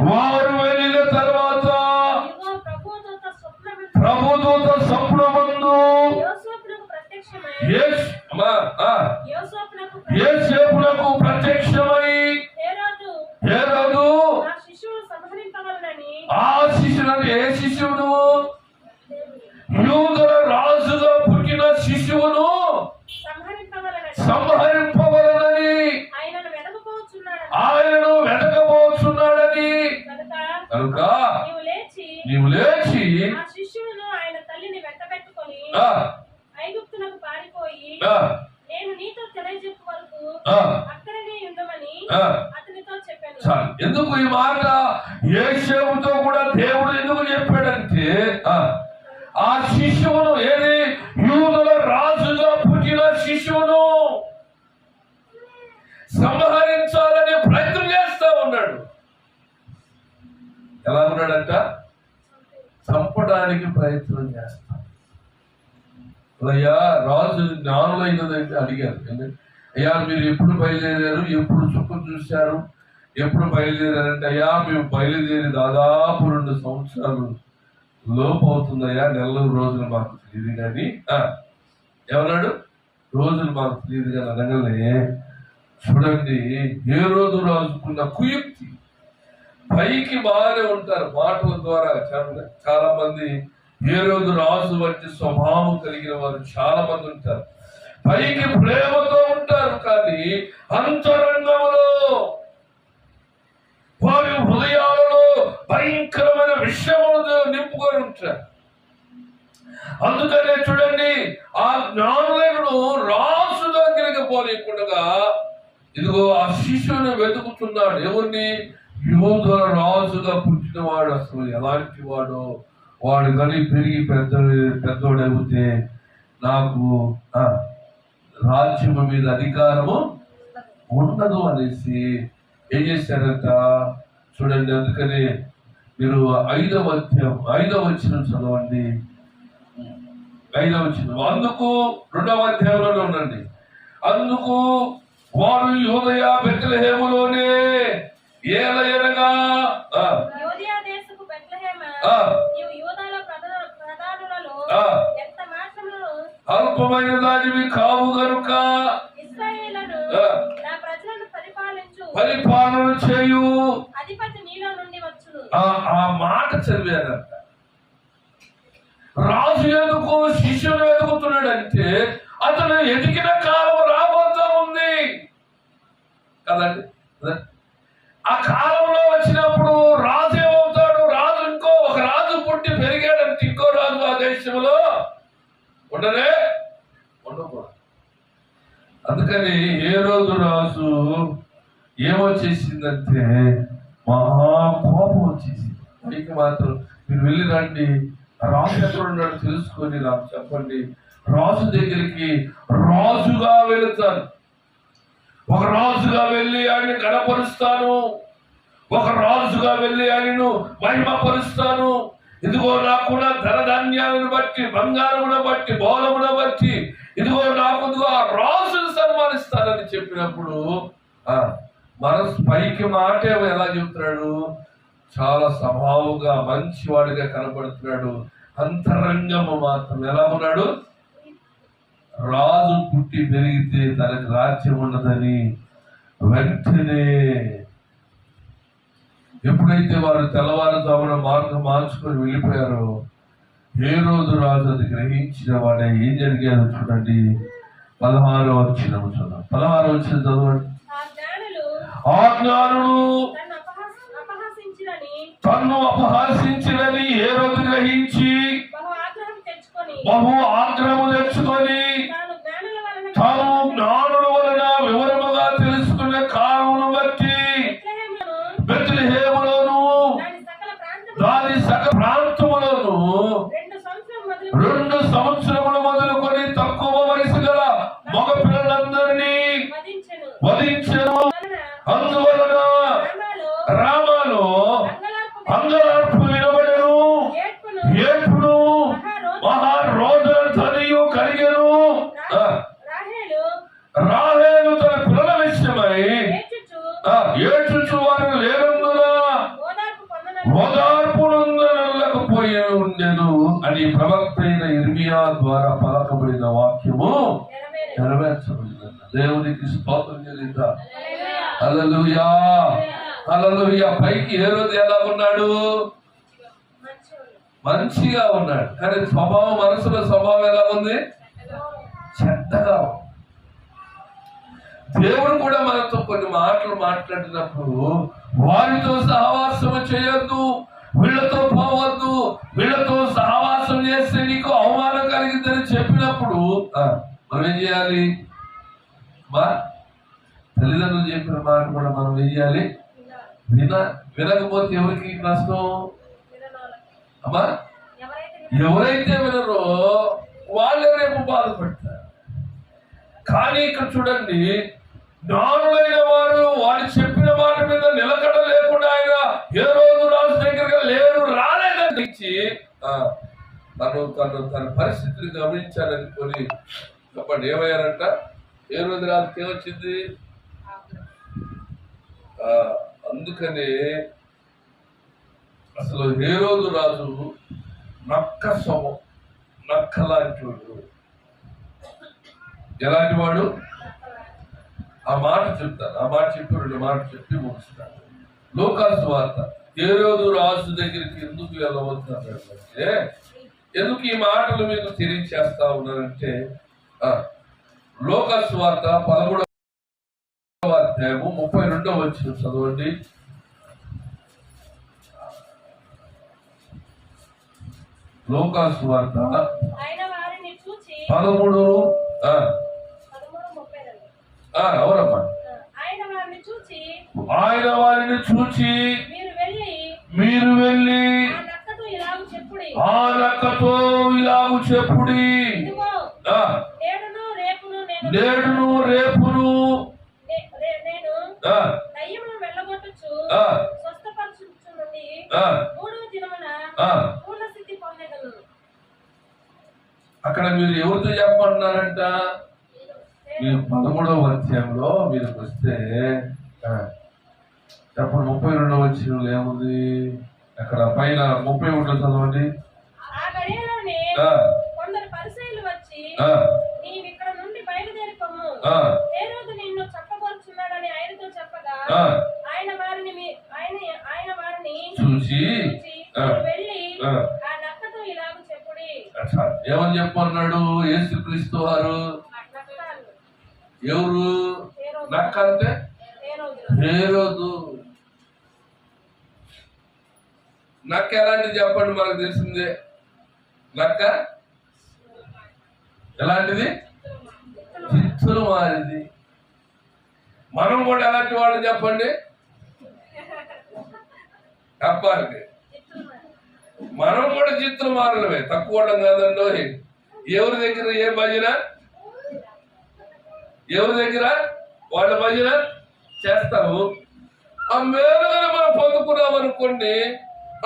వారు వెళ్ళిన తర్వాత ప్రభుదూత స్వప్నమందు యోసేపునకు ప్రత్యక్షమై హేరోదు ఆ శిశువును, ఏ శిశువును? యూదుల రాజుగా పుట్టిన శిశువును సంహరింపవలనని ఆయనను వెతకబోతున్నాడని. కనుక నీవు లేచి ఆయన తల్లిని వెంటబెట్టుకొని ఐగుప్తునకు పారిపోయి నేను నీతో తెలియజెప్పు వరకు అక్కడనే ఉండమని అతనితో చెప్పాను. ఎందుకు ఈ మాట యోసేపుతో కూడా దేవుడు ఎందుకు చెప్పాడంటే, ఆ శిశువును, ఏది యూదుల రాజుగా పుట్టిన శిశువును సంహరించాలని ప్రయత్నం చేస్తా ఉన్నాడు. ఎలా ఉన్నాడంట? చంపడానికి ప్రయత్నం చేస్తాడు. అయ్యా రాజు జ్ఞానులైనదంటే అడిగారు, అయ్యా మీరు ఎప్పుడు బయలుదేరారు, ఎప్పుడు చుక్కలు చూశారు, ఎప్పుడు బయలుదేరారంటే, అయ్యా మేము బయలుదేరి దాదాపు 2 సంవత్సరాలు లోపు అవుతుందయ్యా, నెలలు రోజులు మాకు తెలియదు కానీ. ఏమన్నాడు? రోజులు మాకు తెలియదు కానీ అనగానే చూడండి, ఏ రోజు రాజుకున్న కుయుక్తి. పైకి బాగానే ఉంటారు మాటల ద్వారా. చాలా మంది ఏ రోజు రాజు వంటి స్వభావం కలిగిన వారు చాలా మంది ఉంటారు. పైకి ప్రేమతో ఉంటారు, కానీ అంతరంగంలో వారి హృదయాలలో భయంకరమైన విషయములు నింపుకొని ఉంటారు. అందుకనే చూడండి, ఆ జ్ఞానులను రాజు దగ్గరికి పోనీయకుండా ఇదిగో ఆ శిశువుని వెతుకుతున్నాడు. ఎవరిని? యూదుల రాజుగా పుట్టినవాడు. అసలు ఎలాంటి వాడు? వాడు కానీ పెరిగి పెద్దోడైతే నాకు రాజ్యము మీద అధికారము ఉండదు అనేసి ఏం చేశారంట చూడండి. అందుకని మీరు 5వ వచనం చదవండి. 5వ వచనం. అందుకు 2వ అధ్యాయంలో ఉండండి. అందుకు వారు యూదయ బెత్లెహేములోనే ఏలయనగా అల్పమైన దానివి కావు గనుక పరిపాలన చేయు. అధిపతి నీలో నుండి వచ్చును. ఆ మాట చదివారంట. రాజు ఎందుకు శిష్యుని వెతుకుతున్నాడంటే అతను ఎదిగిన కాలం రాబోతా ఉంది కదండి. ఆ కాలంలో వచ్చినప్పుడు రాజు ఏమవుతాడు? రాజు ఒక రాజు పుట్టి పెరిగాడంటే ఇంకో రాజు ఆ దేశంలో ఉండనే ఉండకూడదు. అందుకని ఏ రోజు రాజు ఏమొచ్చేసిందంటే మహా కోపం వచ్చేసింది. మీకు మాత్రం మీరు వెళ్ళి రండి, రాజు ఎక్కడ ఉన్నాడు తెలుసుకొని నాకు చెప్పండి, రాజు దగ్గరికి రాజుగా వెళుతాను, ఒక రాజుగా వెళ్ళి ఆయన గణపరుస్తాను, ఒక రాజుగా వెళ్ళి ఆయనను మహిమపరుస్తాను. ఇదిగో నాకున్న ధనధాన్యాలను బట్టి, బంగారమును బట్టి, బోలమును బట్టి ఇదిగో ఇదిగో ఆ రాజును సన్మానిస్తానని చెప్పినప్పుడు మనసు పైకి మాట ఎలా చెబుతున్నాడు? చాలా స్వభావంగా మంచివాడిగా కనపడుతున్నాడు. అంతరంగము మాత్రం ఎలా ఉన్నాడు? రాజు పుట్టి పెరిగితే తనకు రాజ్యం ఉండదని వెంటనే ఎప్పుడైతే వారు తెల్లవారుజామున మార్గం మార్చుకొని వెళ్ళిపోయారో ఏ రోజు రాజు అది గ్రహించిన వాడే ఏం జరిగాదో చూడండి. 16వ వచనం చూద్దాం. 16వ వచనం చదవండి. ఆ జ్ఞానులు తన్ను అపహాసించినని ఏ రోజు గ్రహించి బహు ఆగ్రహము తెచ్చుకొని తాను జ్ఞానుల వలన వివరముగా తెలుసుకునే కాలమును బట్టి బెత్లెహేములోను దాని సకల ప్రాంతములోను 2 సంవత్సరములు మొదలుకొని తక్కువ వయసు గల మగ పిల్లలందరినీ వధించెను. అందువలన రామాలో అంగలార్పు వినబడెను, ఏడ్పును మహారోదన ధ్వనియు కలిగెను. రాహేలు తన పిల్లల విషయమై ఏడ్చుచు వారు లేనందున ఓదార్పునందనలేకపోయి ఉండెను అని ప్రవక్త అయిన ఇర్మియా ద్వారా పలకబడిన వాక్యము నెరవేర్చబడింది. దేవునికి స్తోత్రం చెల్లిద్దాం. హల్లెలూయా, హల్లెలూయా. పైకి ఏ రోజు ఎలా ఉన్నాడు? మంచిగా ఉన్నాడు, కానీ స్వభావం, మనసులో స్వభావం ఎలా ఉంది? చెడ్డగా. దేవుడు కూడా మనతో కొన్ని మాటలు మాట్లాడినప్పుడు వారితో సహవాసం చేయొద్దు, వీళ్ళతో పోవద్దు, వీళ్ళతో సహవాసం చేస్తే నీకు అవమానం కలిగిందని చెప్పినప్పుడు మనం ఏం చేయాలి? మా తల్లిదండ్రులు చెప్పిన మాట కూడా మనం ఏం చేయాలి? వినకపోతే ఎవరికి నష్టం? అమ్మా, ఎవరైతే వినరో వాళ్ళే రేపు బాధపడతారు. కానీ ఇక్కడ చూడండి, జ్ఞానులైన వారు వారు చెప్పిన మాట మీద నిలకడ లేకుండా ఆయన ఏ రోజు రాజు దగ్గరగా లేరు, రాలేదని ఇచ్చి తన పరిస్థితిని గమనించాలనుకొని చెప్పండి ఏమయ్యారంట? ఏ రోజు రాజుకి ఏమొచ్చింది? అందుకనే అసలు ఏ రోజు రాజు నక్క లాంటి వాడు. ఎలాంటి వాడు? ఆ మాట చెప్తాను, ఆ మాట చెప్పి 2 మాటలు చెప్పి ముగిస్తాను. లూకాసు వార్త ఏ రోజు రాజు దగ్గరికి ఎందుకు వెళ్ళవద్దంటే, ఎందుకు ఈ మాటలు మీకు తెలియచేస్తా ఉన్నారంటే, లూకాసు వార్త 13వ అధ్యాయము 32వ వచనం చదవండి. లూకాసు వార్త 13 అవునమ్మా. ఆయన వారిని చూచి మీరు వెళ్ళి ఆ నక్కతో ఇలాగు చెప్పుడి, నేడును రేపును అక్కడ మీరు ఎవరితో చెప్పంటున్నారంట? మీరు 13వ అధ్యాయంలో మీరు వస్తే చెప్పండి. 32వ అధ్యాయంలో ఏముంది? అక్కడ పైన 31 చదవండి. చూసి ఏమని చెప్పన్నాడు యేసుక్రీస్తు వారు? ఎవరు నక్క అంటే? హేరోదు. నక్క ఎలాంటిది చెప్పండి, మనకు తెలిసిందే. నక్క ఎలాంటిది? చిత్తులు మారింది. మనం కూడా ఎలాంటి వాళ్ళు చెప్పండి? చెప్పాలి, మనం కూడా చిత్తులు మారలమే, తక్కువ వాళ్ళం కాదండి. ఎవరి దగ్గర ఏ భజన, ఎవరి దగ్గర వాళ్ళ భజన చేస్తాము. ఆ మేలుగానే మనం పొందుకున్నాం అనుకోండి,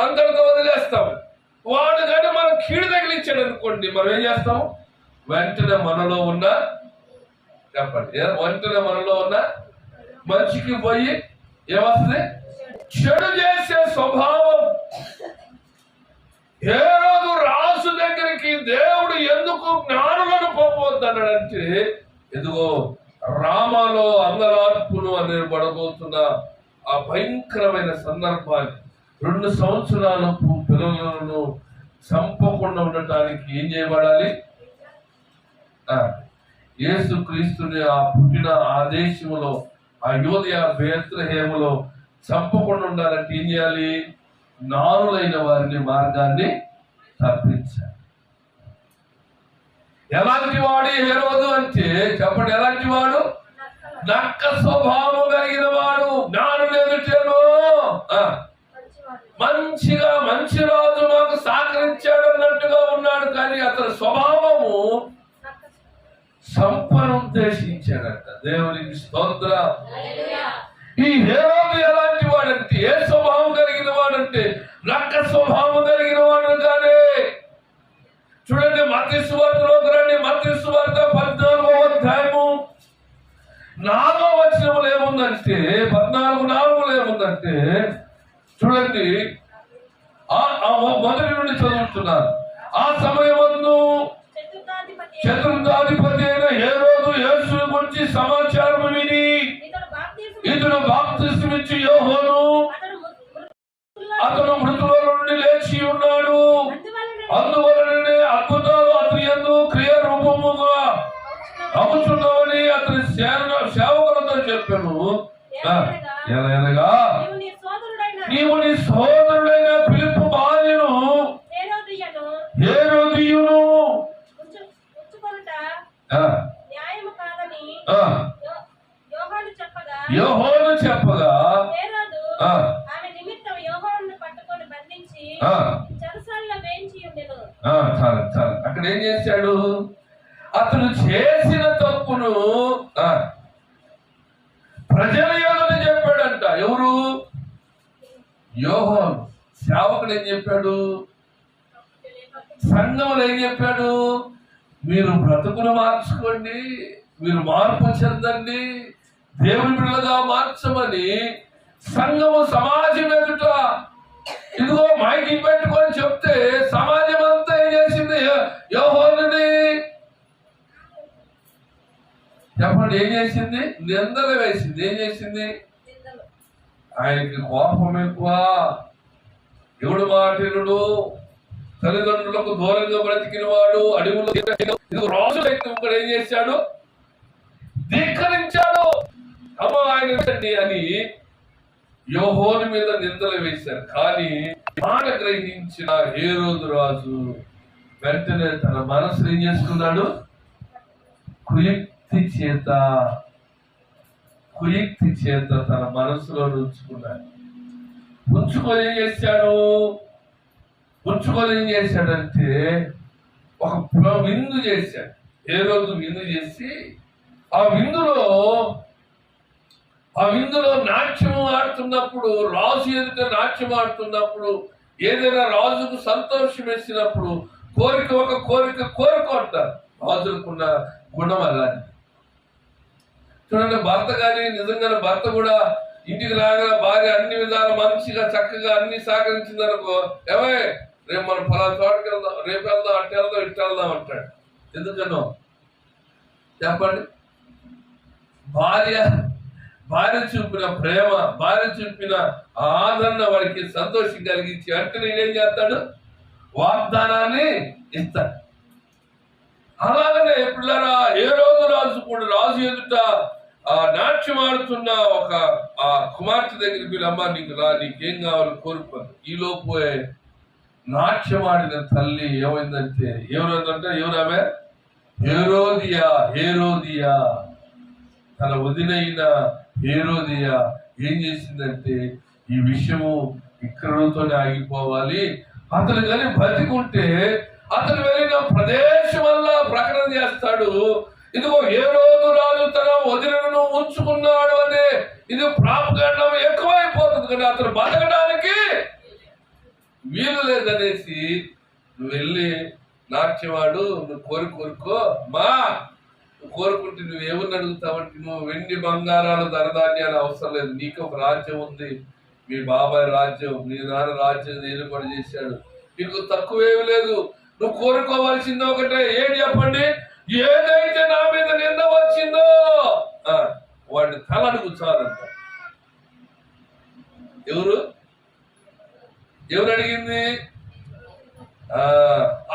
అందరితో వదిలేస్తాము. వాడు కానీ మనం కీడు తగిలించాడు అనుకోండి, మనం ఏం చేస్తాం? వెంటనే మనలో ఉన్న, చెప్పండి, వెంటనే మనలో ఉన్న మంచికి పోయి ఏమొస్తుంది? చెడు చేసే స్వభావం. హేరోదు రాజు దగ్గరికి దేవుడు ఎందుకు జ్ఞానులను పంపవద్దన్నాడంటే, ఎదుగో రామాలో అంగలార్పును అని పడబోతున్న ఆ భయంకరమైన సందర్భాన్ని, 2 సంవత్సరాల పిల్లలను చంపకుండా ఉండటానికి ఏం చేయబడాలి? యేసు క్రీస్తుని ఆ పుట్టిన ఆ దేశంలో, ఆ యోదయ బేత్లెహేములో చంపకుండా ఉండాలంటే ఏం చేయాలి? జ్ఞానులైన వారిని మార్గాన్ని తప్పించాలి. ఎలాంటి వాడు హేరోదు అంటే, చెప్పండి, ఎలాంటి వాడు? నక్క స్వభావం కలిగిన వాడు. జ్ఞానులు ఎదుటేమో మంచిగా, మంచి రాజు మాకు సహకరించాడు అన్నట్టుగా ఉన్నాడు, కానీ అతని స్వభావము సంపను ఉద్దేశించాడంట. దేవునికి స్తోత్రం. ఈ హేరోదు ఎలాంటి వాడంటే, ఏ స్వభావం కలిగిన వాడంటే నక్క స్వభావం కలిగిన వాడు. కానీ చూడండి, మత్తయి సువార్తలోకి రండి. మత్తయి సువార్త 14వ అధ్యాయము 4వ వచనంలో ఏముందంటే, 14:4 ఏముందంటే, చూడండి, మొదటి నుండి చదువుతున్నారు. ఆ సమయమందు చతుర్థాధిపతి అయిన హేరోదు యేసు గురించి సమాచారం విని, ఇతడు బాప్తిస్మం ఇచ్చి యోహాను అతను మృతుల నుండి లేచి ఉన్నాడు, అందువలననే అద్భుతాలు అతని యందు క్రియ రూపముగా అవుతున్నావని అతని సేవకులతో చెప్పాను. ఎలాగనగా నీవు నీ సోదరుడైన ఫిలిప్పు భార్యను హేరోదియును యోహాను చెప్పగా చాలు. అక్కడ ఏం చేశాడు? అతను చేసిన తప్పును ప్రజల ఎదుట చెప్పాడంట. ఎవరు? యోహాను. సేవకుడు ఏం చెప్పాడు? సంఘంలో ఏం చెప్పాడు? మీరు బ్రతుకును మార్చుకోండి, మీరు మార్పు చెందండి, దేవుని బిడ్డలుగా మార్చమని సంఘము సమాజం ఎదుట ఇదిగో మైకి పెట్టుకొని చెప్తే, సమాజం అంతా ఏం చేసింది? యోహానుని చెప్పండి, ఏం చేసింది? నిందలు వేసింది. ఏం చేసింది? ఆయనకి కోపం ఎక్కువ, ఎవడు మాటినుడు, తల్లిదండ్రులకు దూరంగా బ్రతికిన వాడు, అడవులు రాజు ఇక్కడ ఏం చేశాడు? ధిక్కరించాడు. అమ్మ ఆయన అని యోహాను మీద నిందలు వేశారు. కానీ మాట గ్రహించిన హేరోదు రాజు వెంటనే తన మనసు ఏం చేసుకున్నాడు? కుయుక్తి చేత తన మనసులో ఉంచుకున్నాడు. ఉంచుకొని ఏం చేశాడంటే, ఒక విందు చేశాడు. హేరోదు విందు చేసి, ఆ విందులో నాట్యం ఆడుతున్నప్పుడు, రాజు ఎదుట నాట్యం ఆడుతున్నప్పుడు, ఏదైనా రాజుకు సంతోషం వేసినప్పుడు ఒక కోరిక కోరుకుంటారు. రాజుకున్న గుణం అలాంటి. చూడండి, భర్త కానీ నిజంగానే భర్త కూడా ఇంటికి రాగా భార్య అన్ని విధాలు మంచిగా చక్కగా అన్ని సహకరించిందనుకో, ఏమై రేపు మనం ఫలానా చోటకి వెళ్దాం, రేపు వెళ్దాం, అట్టు వెళ్దాం, ఇట్టు వెళ్దాం అంటాడు. ఎందుకనో చెప్పండి. భార్య చూపిన ప్రేమ, భార్య చూపిన ఆదరణ వాడికి సంతోషం కలిగించి అంటే నేనేం చేస్తాడు? వాగ్దానాన్ని ఇస్తాడు. అలాగనే పిల్లరా ఏ రోజు రాజు కూడా రాజు ఎదుట ఆ నాట్యం ఆడుతున్న ఒక ఆ కుమార్తె దగ్గరికి వెళ్ళమ్మా, నీకేం కావాలి కోరుకోను. ఈలోపు నాట్యం ఆడిన తల్లి ఏమైందంటే ఎవరామె హేరోదియా తన వదినైన హేరోదియా ఏం చేసిందంటే ఈ విషయము ఇక్కడతోనే ఆగిపోవాలి, అతను కానీ బతికుంటే అతను వెళ్ళిన ప్రదేశం వల్ల ప్రకటన చేస్తాడు, ఇదిగో హేరోదు రాజు తన వదినను ఉంచుకున్నాడు అనే ఇది ప్రాపగండం ఎక్కువైపోతుంది కదా, అతను బతకడానికి వీలు లేదనేసి నువ్వు వెళ్ళి నాట్యవాడు నువ్వు కోరుకో మా కోరుకుంటే నువ్వు ఏమని అడుగుతావంటే నువ్వు వెండి బంగారాలు ధనధాన్యాలు అవసరం లేదు, నీకు ఒక రాజ్యం ఉంది, మీ బాబాయ్ రాజ్యం మీ నాన్న రాజ్యం ఏర్పాటు చేశాడు, నీకు తక్కువేమి లేదు, నువ్వు కోరుకోవాల్సిందో ఒకటే ఏం చెప్పండి, ఏదైతే నా మీద నింద వచ్చిందో వాడిని తల అడుగు చాలంట. ఎవరు అడిగింది?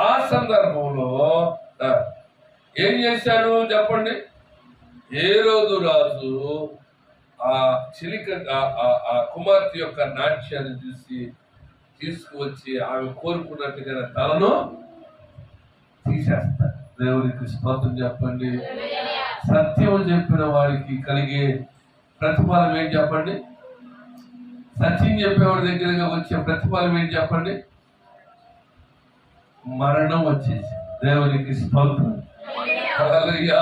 ఆ సందర్భంలో ఏం చేశారు చెప్పండి, హేరోదు రాజు ఆ ఆ కుమార్తె యొక్క నాట్యాన్ని చూసి తీసుకువచ్చి ఆమె కోరుకున్నట్టుగా తలను తీసేస్తారు. దేవునికి స్తోత్రం చెప్పండి. సత్యం చెప్పిన వాడికి కలిగే ప్రతిఫలం ఏంటి చెప్పండి, సత్యం చెప్పేవాడి దగ్గరగా వచ్చే ప్రతిఫలం ఏంటి చెప్పండి, మరణం వచ్చేసి. దేవునికి స్తోత్రం. హల్లెలూయా.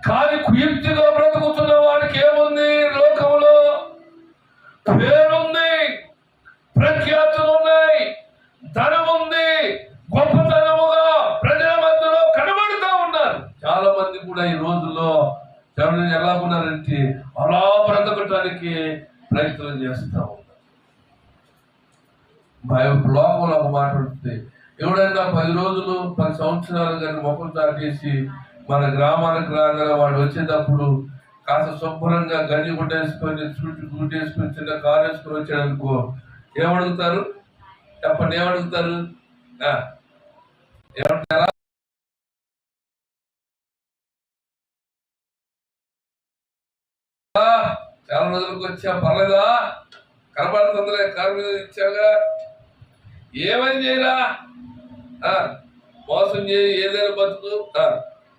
కానీ కుయుక్తిగా బ్రతుకుతున్న వాడికి ఏముంది? లోకంలో పేరుంది, ప్రఖ్యాతులు ఉన్నాయి, ధనం ఉంది, గొప్పతనముగా ప్రజల మధ్యలో కనబడుతూ ఉన్నారు. చాలా మంది కూడా ఈ రోజుల్లో ఎవరైనా ఎలా ఉన్నారంటే అలా బ్రతకటానికి ప్రయత్నం చేస్తూ ఉన్నారు. లోకంలో ఒక మాట ఉంటుంది, ఎవడైనా 10 రోజులు 10 సంవత్సరాలు కానీ మొక్కలు తాకేసి మన గ్రామానికి రాగానే వాడు వచ్చేటప్పుడు కాస్త శుభ్రంగా గంజి గుడ్డేసుకొని గుడ్డేసుకొని చిన్న కారు వేసుకొని వచ్చాడు అనుకో, ఏమడుగుతారు చెప్పండి, ఏమడుగుతారు? ఏమంటారా? చాలా రోజులకు వచ్చా పర్లేదా, కనబడుతుందిలే, కారు మీద ఇచ్చాగా, ఏమని చేయరా, మోసం చేయి, ఏదైనా బతుకు,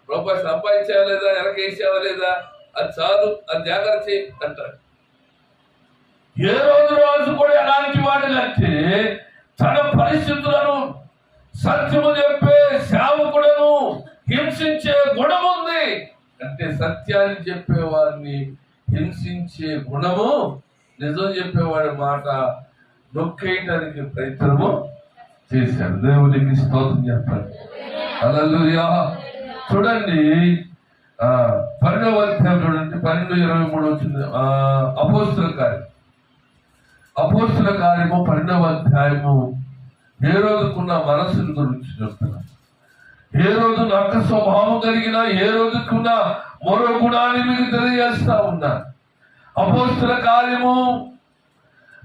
రూపాయి సంపాదించావా లేదా, వెనకేసావా లేదా, అది చాలు, అది జాగ్రత్త చేయి అంటారు. ఏ రోజు కూడా ఎలాంటి వాడు అంటే తన పరిస్థితులను సత్యము చెప్పే సేవకులను హింసించే గుణం ఉంది. అంటే సత్యాన్ని చెప్పేవారిని హింసించే గుణము, నిజం చెప్పేవాడి మాట నొక్కేయటానికి ప్రయత్నము చేశాడు. దేవునికి స్తోత్రం చెప్పాలి. హల్లెలూయా. చూడండి 12వ అధ్యాయం చూడండి, 12:23 వచ్చింది. అపోస్తుల కార్యము 12వ అధ్యాయము హేరోదుకున్న మనస్సును గురించి చెప్తున్నాను. హేరోదు నక్క స్వభావం కలిగిన హేరోదుకున్న మరో గుణాన్ని మీకు తెలియజేస్తా ఉన్నా. అపోస్తుల కార్యము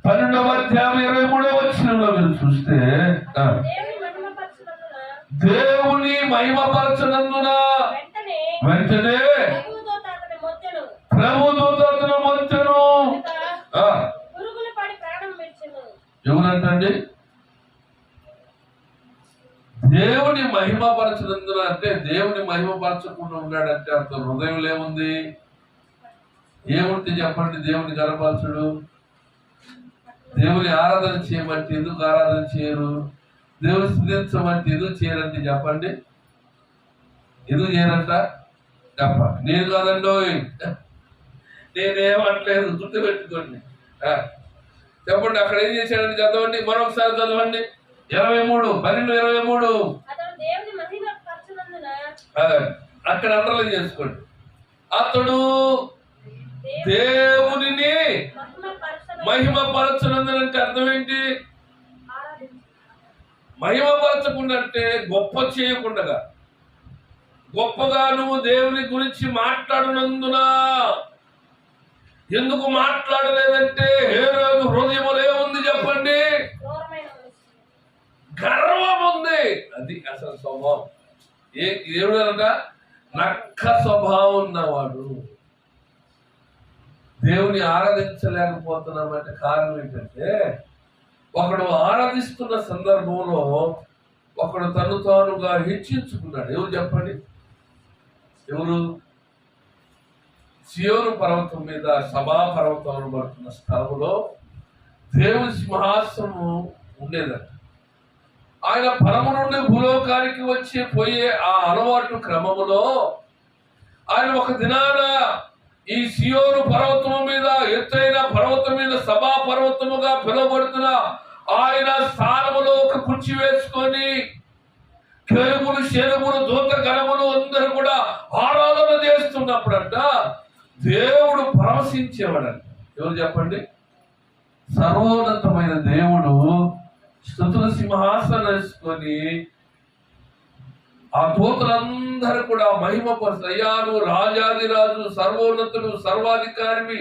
12వ అధ్యాయం 23వ వచనంలో మీరు చూస్తే దేవుని మహిమపరచనందున వెంటనే ప్రభుదూత అతని మొత్తెను. ఎవరంటండి? దేవుని మహిమపరచనందున అంటే దేవుని మహిమపరచకుండా ఉన్నాడంటే అతను హృదయంలో ఏముంది? ఏముంటే చెప్పండి, దేవుని కనపరచుడు. దేవుని ఆరాధన చేయమంటే ఎందుకు ఆరాధన చేయరు? దేవుని స్తుతించమంటే ఎందుకు చేయరంటే చెప్పండి, ఎందుకు చేయరంట చెప్పండి. నేను కాదండో, నేనేమట్లేదు, గుర్తుపెట్టుకోండి. చెప్పండి, అక్కడ ఏం చేశాడని చదవండి, మరొకసారి చదవండి. 12:23 అక్కడ అండర్లైన్ చేసుకోండి. అతడు దేవునిని మహిమపరచనందునంటే అర్థం ఏంటి? మహిమపరచకుండా అంటే గొప్ప చేయకుండా, గొప్పగా నువ్వు దేవుని గురించి మాట్లాడినందున. ఎందుకు మాట్లాడలేదంటే హేరోదు హృదయంలో ఏముంది చెప్పండి? గర్వం ఉంది. అది అసలు స్వభావం. దేవుడు అనక నక్క స్వభావం ఉన్నవాడు. దేవుని ఆరాధించలేకపోతున్నామంటే కారణం ఏంటంటే, ఒకడు ఆరాధిస్తున్న సందర్భంలో ఒకడు తను తానుగా హెచ్చించుకున్నాడు. ఎవరు చెప్పండి? ఎవరు? సియోను పర్వతం మీద, సభా పర్వతం పడుతున్న స్థలంలో దేవుని సింహాసనం ఉండేదంట. ఆయన పరము నుండి భూలోకానికి వచ్చి పోయే ఆ అలవాటు క్రమములో ఆయన ఒక దినాన ఈ సియోను పర్వతము మీద, ఎత్తైన పర్వతం మీద, సభా పర్వతముగా పిలువబడుతున్న ఆయన స్థానములో ఒక కుర్చీ వేసుకొని కేరుములు, శేరుములు, దూత గణములు అందరూ కూడా ఆరాధన చేస్తున్నప్పుడంట దేవుడు పరవశించేవాడంట. ఎవరు చెప్పండి? సర్వోన్నతమైన దేవుడు స్తుతుల సింహాసనం వేసుకొని ఆ దూతలందరూ కూడా మహిమపరుస్తూ, అయ్యా నువ్వు రాజాదిరాజు, సర్వోన్నతుడు, సర్వాధికారివి,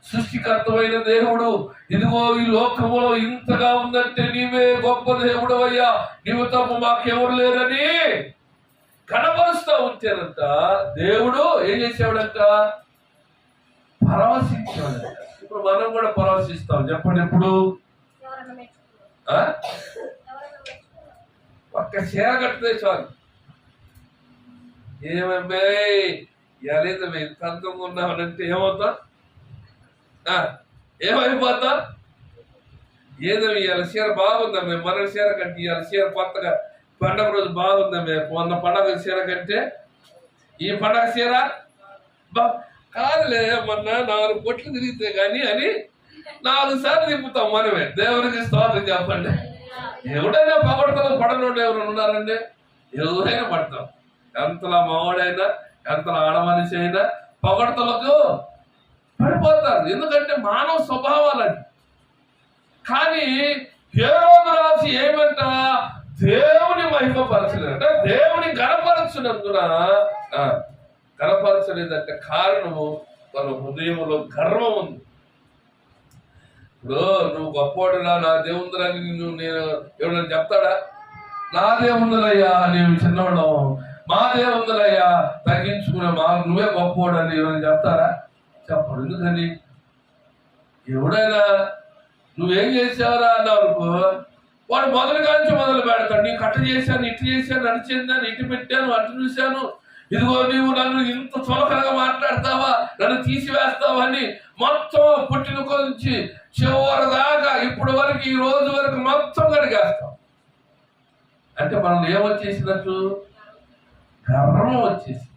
సృష్టికర్తమైన దేవుడు, ఇదిగో ఈ లోకములో ఇంతగా ఉందంటే నీవే గొప్ప దేవుడు అయ్యా, నీవు తప్ప మాకెవరు లేరని కనపరుస్తూ ఉంటేనంట దేవుడు ఏం చేసేవాడంట? పరవశించేవాడంట. ఇప్పుడు మనం కూడా పరవశిస్తాం. చెప్పండి ఎప్పుడు? ఒక్క చీర కట్టితే చాలు, ఏమమ్మాయి ఎలేదమ్మ ఇంత అందంగా ఉన్నామనంటే ఏమవుతా? ఏమైపోతా? ఏదమ్మ ఇవాళ చీర బాగుందమ్మే, మన చీర కంటే ఇవాళ చీర కొత్తగా పండగ రోజు బాగుందమ్మే, మొన్న పండగ చీర కంటే ఈ పండగ చీర కాదులే, మొన్న 4 కొట్లు తిరిగితే గాని అని 4 సార్లు తిప్పుతాం మనమే. దేవునికి స్తోత్రం చెప్పండి. ఎవడైనా పొగడతలో పడనోడు ఎవరు ఉన్నారండి? ఎవరైనా పడతాం. ఎంతలా మావాడైనా, ఎంతలా ఆడమనిషి అయినా పొగడతలకు పడిపోతారు. ఎందుకంటే మానవ స్వభావాలండి. కానీ హేరోదు రాజు ఏమంట? దేవుని మహిమపరచలేదంట, దేవుని గణపరచునందున గణపరచలేదంటే కారణము తన హృదయంలో గర్వం ఉంది. ఇప్పుడు నువ్వు గొప్పవాడురా, నా దేవుందులని నేను ఎవరైనా చెప్తాడా? నా దేవుందులయ్యా నేను చిన్నవాడు, మా దేవుందులయ్యా తగ్గించుకునే నువ్వే గొప్పవాడు అని ఎవరైనా చెప్తారా? చెప్పడు. ఎందుకని? ఎవడైనా నువ్వేం చేసావురా అన్నావు, వాడు మొదలు పెడతాడు. నీకు అట్ట చేశాను, ఇటు చేశాను, అటు చేశాను, ఇటు పెట్టాను, అటు చూశాను, ఇదిగో నీవు నన్ను ఇంత చులకనగా మాట్లాడతావా, నన్ను తీసివేస్తావా అని మొత్తం పుట్టిన కొంచి చివరి దాకా ఇప్పటి వరకు ఈ రోజు వరకు మొత్తం కడిగేస్తాం. అంటే మనం ఏమొచ్చేసినట్టు? గర్వం వచ్చేసి.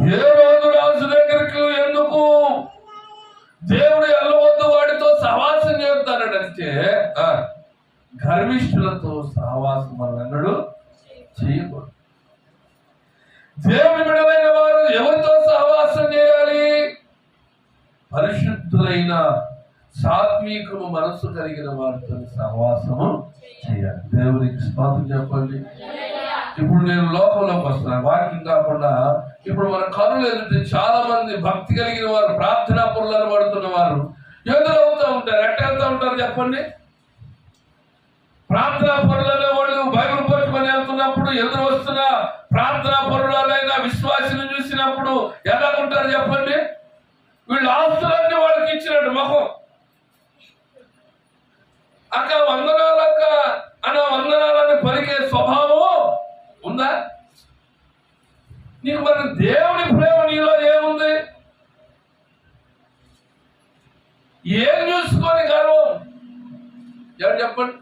హేరోదు రాజు దగ్గరికి ఎందుకు దేవుడు వెళ్ళవద్దు, వాడితో సహవాసం చేస్తానంటే గర్విష్ఠులతో సహవాసం అన్నాడు చేయకూడదు. దేవుని బిడ్డలైన వారు ఎవరితో సహవాసం చేయాలి? పరిశుద్ధులైన సాత్వికము మనస్సు కలిగిన వారితో సహవాసము చేయాలి. దేవునికి స్తోత్రం చెప్పండి. ఇప్పుడు నేను లోకంలోకి వస్తున్నాను, వాకింగ్ కాకుండా. ఇప్పుడు మన కనులు ఎదుటి చాలా మంది భక్తి కలిగిన వారు, ప్రార్థనా పరులను పడుతున్న వారు ఎదురవుతూ ఉంటారు. ఎట్లా వెళ్తూ ఉంటారు చెప్పండి? ప్రార్థనా పరులనే వాళ్ళు బైబిల్ పట్టుకొని వెళ్తున్నప్పుడు ఎదురు వస్తున్న ప్రార్థనా పరులైన విశ్వాసిని చూసినప్పుడు ఎలా ఉంటారు చెప్పండి? వీళ్ళు ఆస్తులన్నీ వాళ్ళకి ఇచ్చినట్టు ముఖం. అక్క వందనాలక్క అన్న వందనాలని పలికే స్వభావం ఉందా నీకు? మరి దేవుని ప్రేమ నీలో ఏముంది? ఏం చూసుకొని గర్వం? ఎవరు చెప్పండి?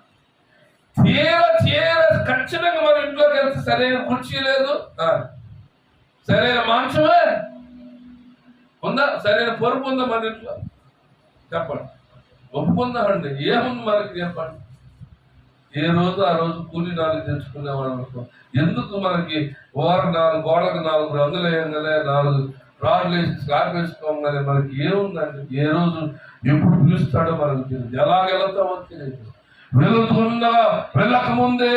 తీర ఖచ్చితంగా మన ఇంట్లోకి వెళ్తే సరైన కుర్చీ లేదు, సరైన మాంసమే ఉందా, సరైన పొరుపు ఉందా మన ఇంట్లో? చెప్పండి. ఒప్పుకుందామండి. ఏముంది మనకి చెప్పండి? ఏ రోజు ఆ రోజు కూలి 4 తెచ్చుకునేవాళ్ళం అనుకో. ఎందుకు మనకి ఓవర్ 4 గోడకు 4 రంగులు వేయగానే 4 రాడ్లు వేసి స్లాబ్ వేసుకోగానే మనకి ఏముందండి? ఏ రోజు ఎప్పుడు పిలుస్తాడో మనకు తెలియదు, ఎలాగెళ్తామో తెలియదు. వెళ్ళక ముందే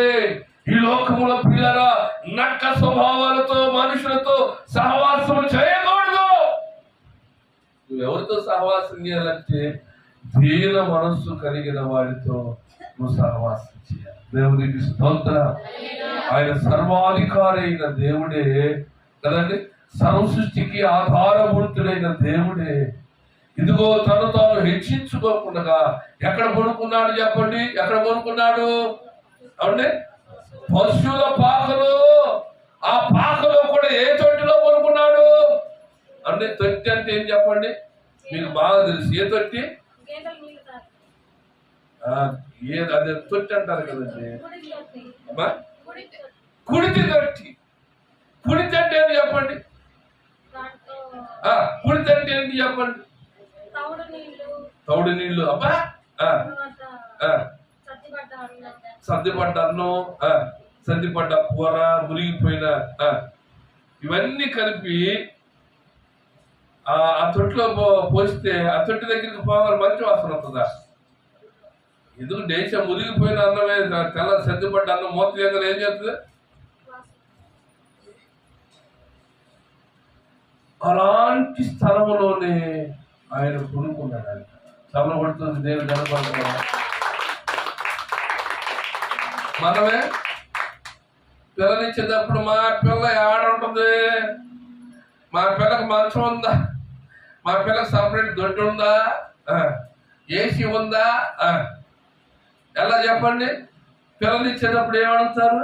ఈ లోకములో పిల్లరా నక్క స్వభావాలతో మనుషులతో సహవాసం చేయకూడదు. నువ్వెవరితో సహవాసం చేయాలంటే దీన మనస్సు కలిగిన వాడితో నువ్వు సహవాసం చేయాలి. దేవునికి స్తోత్రం. ఆయన సర్వాధికారి అయిన దేవుడే కదండి, సర్వ సృష్టికి ఆధారభూతుడైన దేవుడే. ఇదిగో తను తాను హెచ్చించుకోకుండా ఎక్కడ పడుకున్నాడు చెప్పండి? ఎక్కడ పడుకున్నాడు? అవునండి, పశువుల పాకలో. ఆ పాకలో కూడా ఏ తొట్టిలో పడుకున్నాడు అంటే? తొట్టి అంటే ఏం చెప్పండి? మీకు బాగా తెలుసు. ఏ తొట్టి? అదే తొట్టి అంటారు కదండి. కుడితి తొట్టి. కుడితి అంటే ఏంటి చెప్పండి? కుడితి అంటే ఏంటి చెప్పండి? తౌడు నీళ్లు. అబ్బా, సర్దిపడ్డ అన్నం, సర్దిపడ్డ కూర, మురిగిపోయిన ఇవన్నీ కలిపి ఆ తొట్టిలో పోస్తే ఆ తొట్టి దగ్గరికి పోవాలి, మంచి వాసన వస్తుందా? ఎందుకు దేశం మురిగిపోయిన అన్నమే తెల్ల సర్దిపడ్డ అన్నం మూత లేదని ఏం చేస్తుంది? అలాంటి స్థలంలోనే ఆయన కొనుక్కున్నాడు. ఆయన చల్లబడుతుంది దేవుడు కనపడుతున్నాడు. మనమే పిల్లనిచ్చేటప్పుడు మా పిల్ల ఆడ ఉంటుంది, మా పిల్లకి మంచం ఉందా, మా పిల్లకి సపరేట్ దొడ్డు ఉందా, ఏసీ ఉందా, ఎలా చెప్పండి? పిల్లనిచ్చేటప్పుడు ఏమడుగుతారు?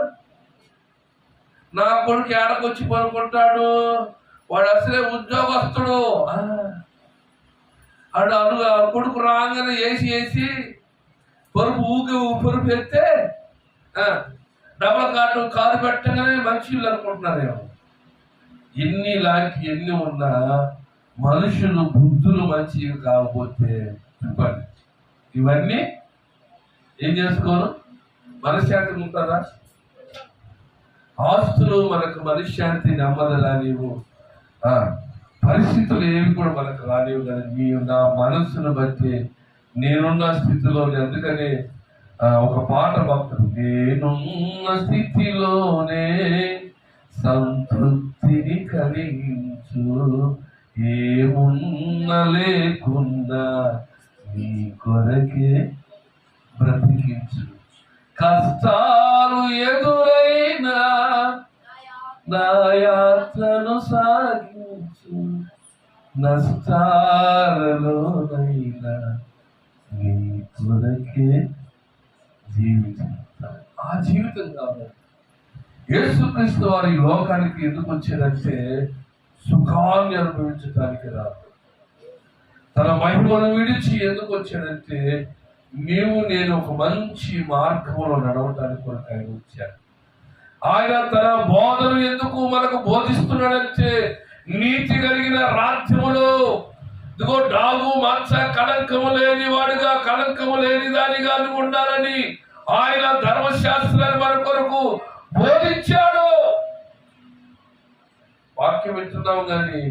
నా కొడుకు ఏడకొచ్చి పనుకుంటాడు, వాడు అసలే ఉద్యోగస్తుడు, వాడు కొడుకు రాగానే వేసి పరుపు ఎత్తే డబల్ కారు పెట్టగానే మనుషులు అనుకుంటున్నారేమో. ఎన్ని ఉన్నా మనుషులు బుద్ధులు మంచివి కాకపోతే చెప్పండి, ఇవన్నీ ఏం చేసుకోను? మనశ్శాంతి ఉంటుందా? ఆస్తులు మనకు మనశ్శాంతి నమ్మదలా నీవు, పరిస్థితులు ఏవి కూడా మనకు రానివ్వు కదా. నా మనస్సును బట్టి నేనున్న స్థితిలో, అందుకని ఒక పాట భక్తుడు, నేనున్న స్థితిలోనే సంతృప్తిని కలిగించు, ఏమున్న లేకున్నా నీ కొరకే బ్రతికించు, కష్టాలు ఎదురైనా నా యాత్రను సాగించు, నష్టాలలోనైనా నీ కొరకే జీవితం. ఆ జీవితం కావాలి. యేసుక్రీస్తు వారి లోకానికి ఎందుకు వచ్చారంటే సుఖాన్ని అనుభవించడానికి రాదు. తన మహిమను విడిచి ఎందుకు వచ్చాడంటే నేను ఒక మంచి మార్గంలో నడవడానికి కొరకు ఆయన వచ్చాడు. ఆయన తన బోధను ఎందుకు మనకు బోధిస్తున్నాడంటే నీతి కలిగిన రాజ్యములో ఇదిగో డాగు మాంస కళంకము లేని వాడుగా, కళంకము లేని దానిగా ఉండాలని ఆయన ధర్మశాస్త్రాన్ని మన కొరకు బోధించాడు. వాక్యం వింటున్నాము కానీ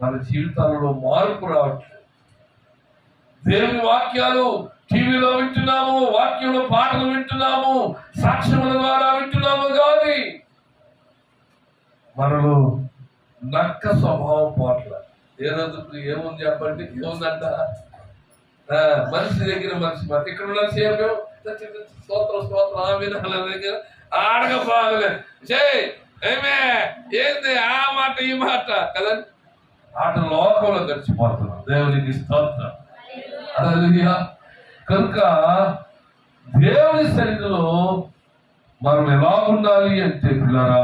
మన జీవితాలలో మార్పు రావట్లేదు. దేవుని వాక్యాలు టీవీలో వింటున్నాము, వాక్యంలో పాటలు వింటున్నాము, సాక్ష్యముల ద్వారా వింటున్నాము కానీ మనలో నక్క స్వభావం పోట్ల. ఏముంది చెప్పండి? ఏముందంట? మనిషి దగ్గర మనిషి మాట. ఇక్కడ ఉన్న సేపు స్తోత్రం వినాల దగ్గర ఆడకపోగలే ఏమే ఏంది ఆ మాట ఈ మాట కదండి. ఆట లోకంలో గడిచిపోతున్నాం. దేవునికి స్తోత్రం. హల్లెలూయా. కనుక దేవుని సన్నిధిలో మనం ఎలా ఉండాలి అంటే పిల్లరా,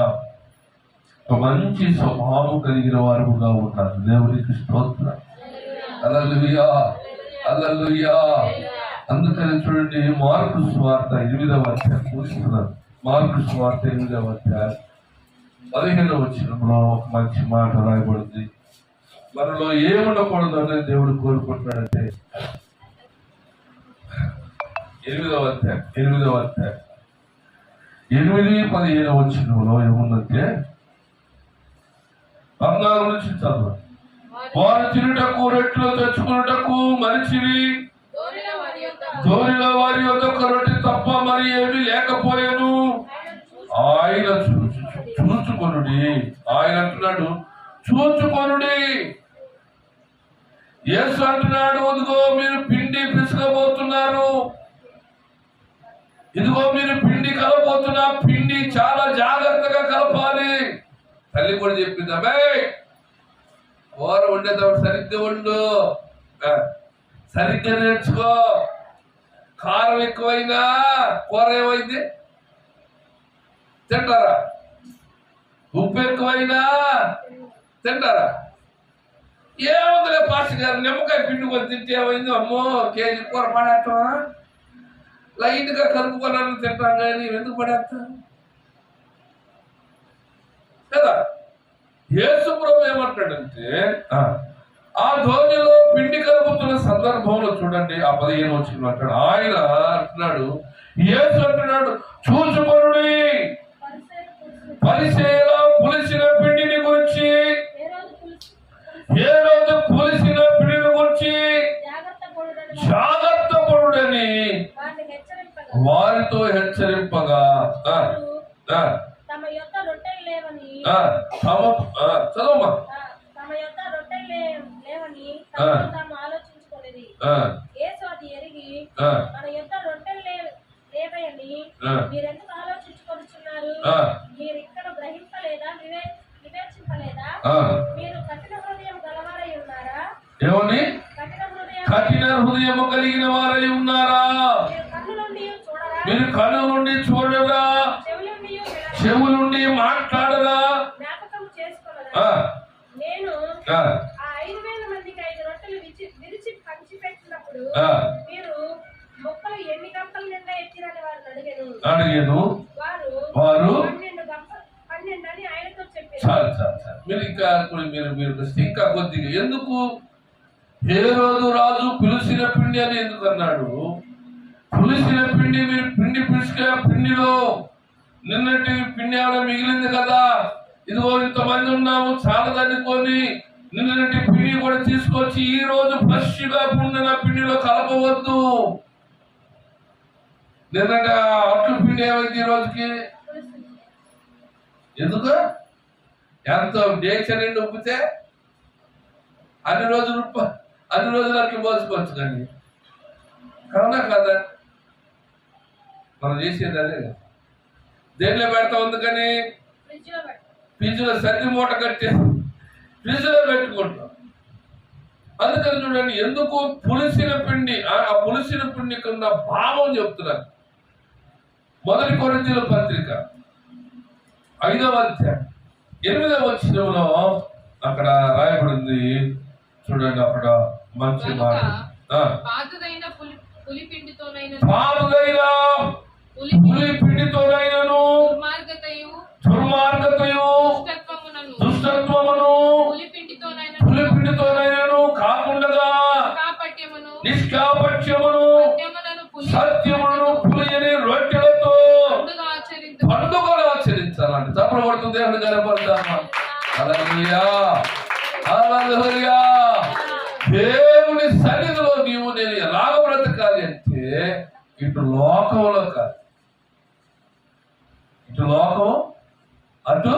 ఒక మంచి స్వభావం కలిగిన వారుగా ఉండాలి. దేవునికి స్తోత్రం. హల్లెలూయా, హల్లెలూయా. అందుకని చూడండి, మార్కు సువార్త 8వ అధ్యాయం చూస్తున్నాను. మార్కు సువార్త 8వ అధ్యాయం 15వ వచనంలో ఒక మంచి మాట రాయబడింది. మనలో ఏముండకూడదు అనేది దేవుడు కోరుకుంటున్నాడంటే 8వ అధ్యాయం 8-15 వచనంలో ఏముందంటే 14 నుంచి చదువు. వారు తినుటకు రొట్టెలు తెచ్చుకున్నటకు మనిషిని ధోనిలో వారి యొక్క రొట్టె తప్ప మరి ఏమీ లేకపోయాను. ఆయన చూచుకొనుడి. ఆయన అంటున్నాడు చూచుకొనుడి. యేసు అంటున్నాడు, అదిగో మీరు పిండి పిసుకబోతున్నారు. ఇదిగో మీరు పిండి కలబోతున్నా, పిండి చాలా జాగ్రత్తగా కలపాలి. తల్లి కూడా చెప్పింది, అబ్బాయి కూర వండేటప్పుడు సరిగ్గా వండు, సరిగ్గా నేర్చుకో. కారం ఎక్కువైనా కూర ఏమైంది తింటారా? ఉప్పు ఎక్కువైనా తింటారా? ఏముందిలే పాస్టర్ గారు, నిమ్మకాయ పిండి కొని తింటే ఏమైంది, అమ్మో కేజీ కూర పడేస్తావా, లైట్ గా కలుపుకోవాలని తింటాం కానీ ఎందుకు పడేస్తాం కదా. యేసు ప్రభు ఏమంటాడంటే ఆ ధోనిలో పిండి కలుపుతున్న సందర్భంలో చూడండి, ఆ 15 వచ్చిన అంటాడు, ఆయన అంటున్నాడు, యేసు అంటున్నాడు, చూసుకొనుడి పరిసయ్యుల పులిసిన పిండిని గురించి, ఏ రోజు పులిసిన పిండిని గురించి జాగ్రత్త పడుడని వారితో హెచ్చరింపగా చదవమ్మా. మీరెందుకు ఆలోచించుకొనుచున్నారు? మీరు ఇక్కడ గ్రహింపలేదా? వివేచింపలేదా? మీరు కఠిన హృదయం గలవారై ఉన్నారా? ఏమని? కఠిన హృదయం కలిగిన వారై ఉన్నారా? మీరు కన్ను నుండి చూడరా, చెవు నుండి మాట్లాడరా? నేను 5,000 మందికి 5 రొట్టెలు విరిచి పంచిపెట్టినప్పుడు మీరు మొక్కలు ఎన్ని గంపలు నిండా ఎత్తిరని వారిని అడిగాను. వారు 12 అని ఆయనతో చెప్పారు. చాలు మీరు ఇంకా ఇంకా కొద్దిగా ఎందుకు హేరోదు రాజు పిలిచిన పిండి అని ఎందుకు అన్నాడు? పులిసిన పిండి, మీరు పిండి పిసుక పిండిలో నిన్నటి పిండి ఏమైనా మిగిలింది కదా, ఇదిగో ఇంతమంది ఉన్నాము చాలదనుకొని నిన్నటి పిండి కూడా తీసుకొచ్చి ఈ రోజు ఫ్రెష్ గా పుండిన పిండిలో కలపవద్దు. నిన్నటి అట్లు పిండి ఏమైంది ఈ రోజుకి? ఎందుకు? ఎంతో డేక్ష నిండి ఉప్పితే అన్ని రోజులు అట్లు పోసుకోవచ్చు. కానీ కావునా కాదా మనం చేసేది అదే కదా. దేంట్లో పెడతాం, అందుకని ఫ్రిడ్జ్లో సర్ది మూట కట్టి ఫ్రిడ్జ్లో పెట్టుకుంటాం. అందుకని చూడండి, ఎందుకు పులిసిన పిండి, ఆ పులిసిన పిండి కింద భావం చెప్తున్నారు. 1 కొరింథీయుల పత్రిక 5వ అధ్యాయం 8వ వచనంలో అక్కడ రాయబడింది చూడండి. అక్కడ మంచి మాట, పాతదైన పులిపిండితోనైనను దుర్మార్గతయు దుష్టత్వమును పులిపిండితోనైనను కాకుండా నిష్కాపట్యమును సత్యమును పులియని రొట్టెలతో పండుగలు ఆచరించాలంటే తప్పుడు పడుతుంది. దేవుని కనపడతామా? హల్లెలూయా, హల్లెలూయా. దేవుని సన్నిధిలో నీవు నేను ఎలాగ బ్రతకాలి అంటే ఇటు లోకంలో కాదు, ఇటు లోకం అటు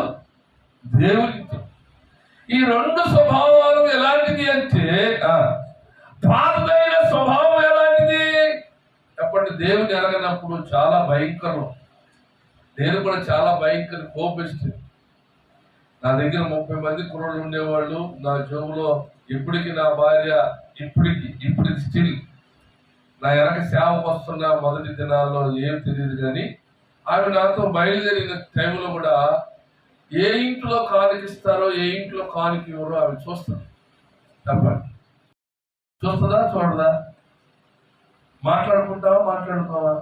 దేవునితో. ఈ 2 స్వభావాలు ఎలాంటిది అంటే, పాతదైన స్వభావం ఎలాంటిది చెప్పండి? దేవుని ఎరగనప్పుడు చాలా భయంకరం. నేను కూడా చాలా భయంకర కోపిస్తుంది. నా దగ్గర 30 మంది కుర్రోళ్ళు ఉండేవాళ్ళు. నా జోబులో ఇప్పటికి నా భార్య ఇప్పుడు స్టిల్ నా వెనక సేవకు వస్తున్న మొదటి దినాల్లో ఏం తెలియదు, కానీ ఆమె నాతో బయలుదేరిన టైంలో కూడా ఏ ఇంట్లో కానికిస్తారో ఏ ఇంట్లో కానికి ఇవ్వరో ఆమె చూస్తుంది. చెప్పండి, చూస్తుందా చూడదా? మాట్లాడుకోవా?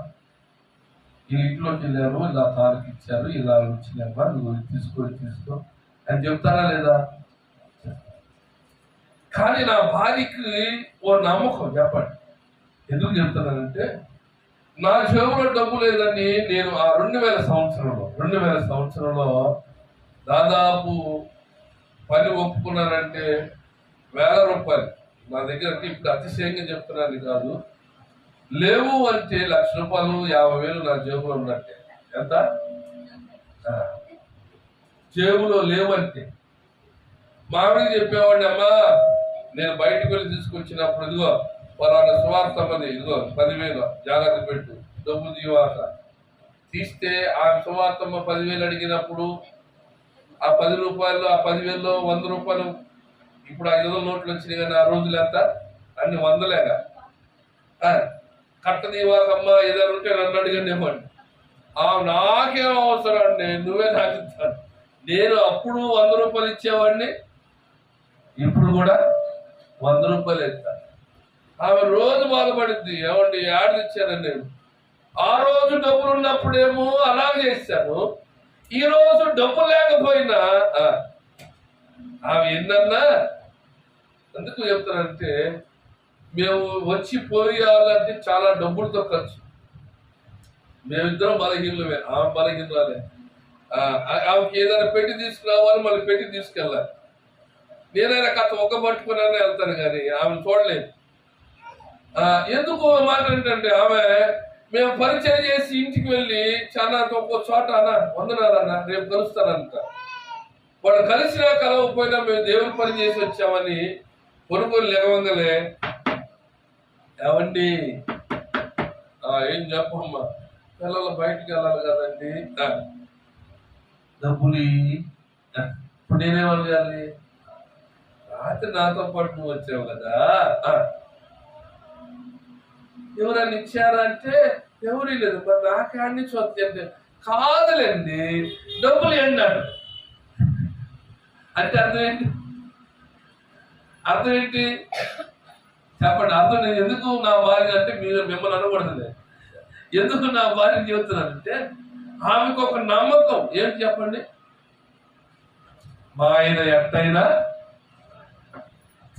ఈ ఇంట్లోకి వెళ్ళారు, ఇలా కానికి ఇచ్చారు, ఇలా వచ్చినాక నువ్వు తీసుకో అని చెప్తారా లేదా? కానీ నా భార్యకి ఓ నమ్మకం. చెప్పండి ఎందుకు చెప్తున్నానంటే, నా జేబులో డబ్బు లేదని నేను ఆ 2000 సంవత్సరంలో దాదాపు పని ఒప్పుకున్నానంటే ₹1000 నా దగ్గర. ఇప్పుడు అతిశయంగా చెప్తున్నాను కాదు, లేవు అంటే ₹1,00,000 50,000 నా జేబులో ఉన్నట్టే. ఎంత జేబులో లేవంటే మామిడికి చెప్పేవాడిని, అమ్మా నేను బయటకు వెళ్ళి తీసుకొచ్చినప్పుడు ఇదిగో పలానా సువార్త మంది, ఇదిగో 10,000 జాగ్రత్త పెట్టు, డబ్బు తీవాక తీస్తే ఆ సువార్తమ్మ 10,000 అడిగినప్పుడు ఆ 10 రూపాయలు, ఆ 10,000లో 100 రూపాయలు, ఇప్పుడు 500 నోట్లు వచ్చినాయి కానీ ఆ రోజులు ఎంత అన్ని వందలేగా. కట్టదీవాకమ్మ ఏదైనా ఉంటే నన్ను అడిగండి ఏమండి. నాకేం అవసరం అండి, నువ్వే నాకు ఇస్తాను. నేను అప్పుడు 100 రూపాయలు ఇచ్చేవాడిని, ఇప్పుడు కూడా 100 రూపాయలు ఇస్తాను. ఆమె రోజు బాధపడింది, ఏమండి యాడ్ ఇచ్చానని. నేను ఆ రోజు డబ్బులు ఉన్నప్పుడేమో అలా చేశాను, ఈ రోజు డబ్బు లేకపోయినా ఆమె ఎన్నన్నా. ఎందుకు చెప్తానంటే మేము వచ్చి పోయాలంటే చాలా డబ్బులతో ఖర్చు. మేమిద్దరం బలహీనమే, ఆమె బలహీనరాలే. ఆమెకి ఏదైనా పెట్టి తీసుకురావాలి, మళ్ళీ పెట్టి తీసుకెళ్ళాలి. నేనైనా కథ ఒక పట్టుకునే వెళ్తాను కానీ ఆమెను చూడలేదు. ఎందుకు మాట ఏంటంటే ఆమె మేము పరిచయం చేసి ఇంటికి వెళ్ళి చాలా ఒక్కో చోట వందనాలన్నా రేపు కలుస్తానంట. వాడు కలిసినా కలవకపోయినా మేము దేవుని పని చేసి వచ్చామని కొనుక్కొని లేవంగలే ఏమండి ఏం చెప్పమ్మా, పిల్లలు బయటికి వెళ్ళాలి కదండి, డబ్బులు ఇప్పుడు నేనేమనగాలి, రాత్రి నాతో పాటు నువ్వు వచ్చావు కదా, ఎవరైనా ఇచ్చారా అంటే ఎవరు లేదు, మరి నాకాన్ని చూస్తే అంటే కాదులేండి డబ్బులు ఏంటాడు అంటే అర్థం ఏంటి? అర్థం ఏంటి చెప్పండి. అర్థం నేను ఎందుకు నా భార్య అంటే మీరు మిమ్మల్ని అనకూడదులే, ఎందుకు నా భార్య చెబుతున్నానంటే ఆమెకు ఒక నమ్మకం. ఏంటి చెప్పండి, మా ఆయన ఎట్టయినా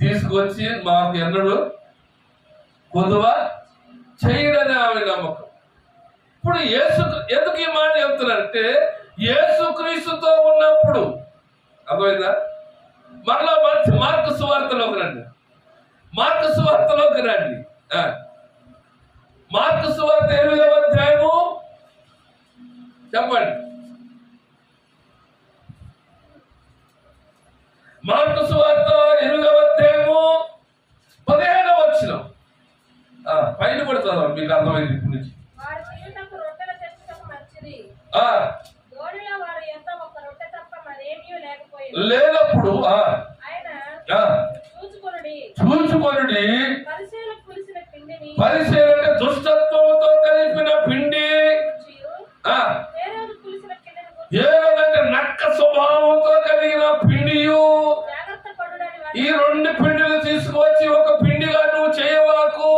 తీసుకొచ్చి మాకు ఎన్నడు కొదువ చేయడని ఆమె నమ్మకం. ఇప్పుడు ఎందుకు ఈ మాట చెప్తున్నారంటే యేసుక్రీస్తుతో ఉన్నప్పుడు, అర్థమైందా? మరలా మార్కు సువార్తలోకి రండి, మార్కు సువార్తలోకి రండి. మార్కు సువార్త 8వ అధ్యాయము చెప్పండి. మార్కు సువార్త 8వ అధ్యాయము 15వ వచనం పైన కూడా చదవండి, మీకు అర్థమైంది. ఇప్పుడు నుంచి లేనప్పుడు చూచుకొనుడి పరిశీలన దుష్టత్వంతో కలిపిన పిండి, ఏదంటే నక్క స్వభావంతో కలిగిన పిండియు, ఈ 2 పిండిలు తీసుకువచ్చి ఒక పిండిగా నువ్వు చేయవాకు.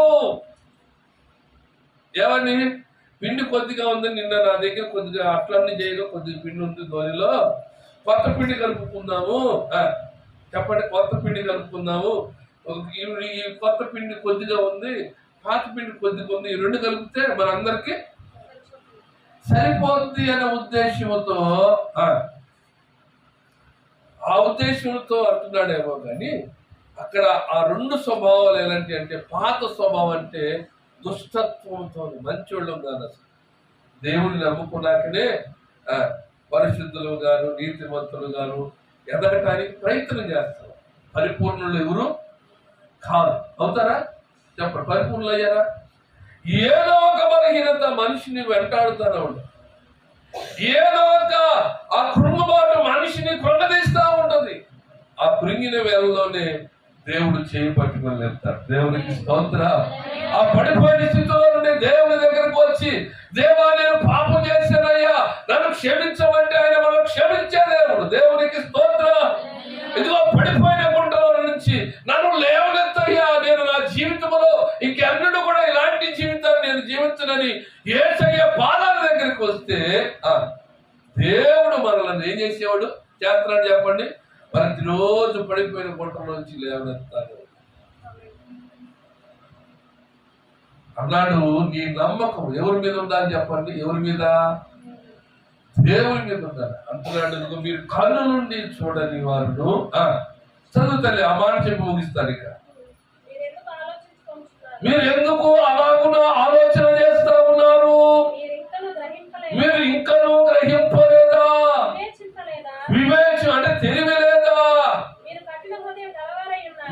ఏమని? పిండి కొద్దిగా ఉంది, నిన్న నా దగ్గర కొద్దిగా అట్లన్నీ చేయగా కొద్దిగా పిండి ఉంది ధోనిలో, కొత్త పిండి కలుపుకుందాము. చెప్పండి, కొత్త పిండి కలుపుకుందాము. ఈ కొత్త పిండి కొద్దిగా ఉంది, పాత పిండి కొద్దిగా ఉంది, ఈ 2 కలిపితే మనందరికి సరిపోద్ది అనే ఉద్దేశంతో ఆ ఉద్దేశంతో అంటున్నాడేమో కానీ అక్కడ ఆ 2 స్వభావాలు ఎలాంటి అంటే, పాత స్వభావం అంటే దుష్టత్వంతో మంచోళ్ళం కాదు, అసలు దేవుడిని నమ్ముకున్నాకనే పరిశుద్ధులు గాను నీతిమంతులు గాను ఎదగటానికి ప్రయత్నం చేస్తారు. పరిపూర్ణులు ఎవరు కాదు. అవుతారా? చెప్పండి, పరిపూర్ణులు అయ్యారా? ఏదో ఒక బలహీనత మనిషిని వెంటాడుతూనే ఉంటుంది, ఏదో ఒక ఆ కృంగుబాటు మనిషిని కృంగదీస్తూ ఉంటుంది. ఆ కృంగిన వేళలోనే దేవుడు చేయి పట్టుకొని వెళ్తాడు. దేవునికి స్తోత్రం. ఆ పడిపోయిన స్థితిలో నుండి దేవుని దగ్గరకు వచ్చి, దేవా నేను పాపం చేశానయ్యా నన్ను క్షమించమంటే ఆయన మనం క్షమించే దేవుడు. దేవునికి స్తోత్రం. ఇదిగో పడిపోయిన గుంటలో నుంచి నన్ను లేవనెత్తయ్యా, నేను నా జీవితంలో ఇంకెన్నడూ కూడా ఇలాంటి జీవితాన్ని నేను జీవించనని యేసయ్య పాదాల దగ్గరికి వస్తే దేవుడు మనల్ని ఏం చేసేవాడు చేస్తున్నాడు చెప్పండి? ప్రతిరోజు పడిపోయిన గుంటలో నుంచి లేవనెత్తాడు అన్నాడు. నీ నమ్మకం ఎవరి మీద ఉందని చెప్పండి? ఎవరి మీద? దేవుని మీద ఉండాలి అంటున్నాడు. మీరు కన్ను నుండి చూడని వారు చదువు తల్లి ఆ మాట చెప్పి ముగిస్తారు. ఇక మీరు ఎందుకు అలాగున ఆలోచన చేస్తా ఉన్నారు? మీరు ఇంకనూ గ్రహింపలేదా? వివేచన అంటే తెలివి లేదా?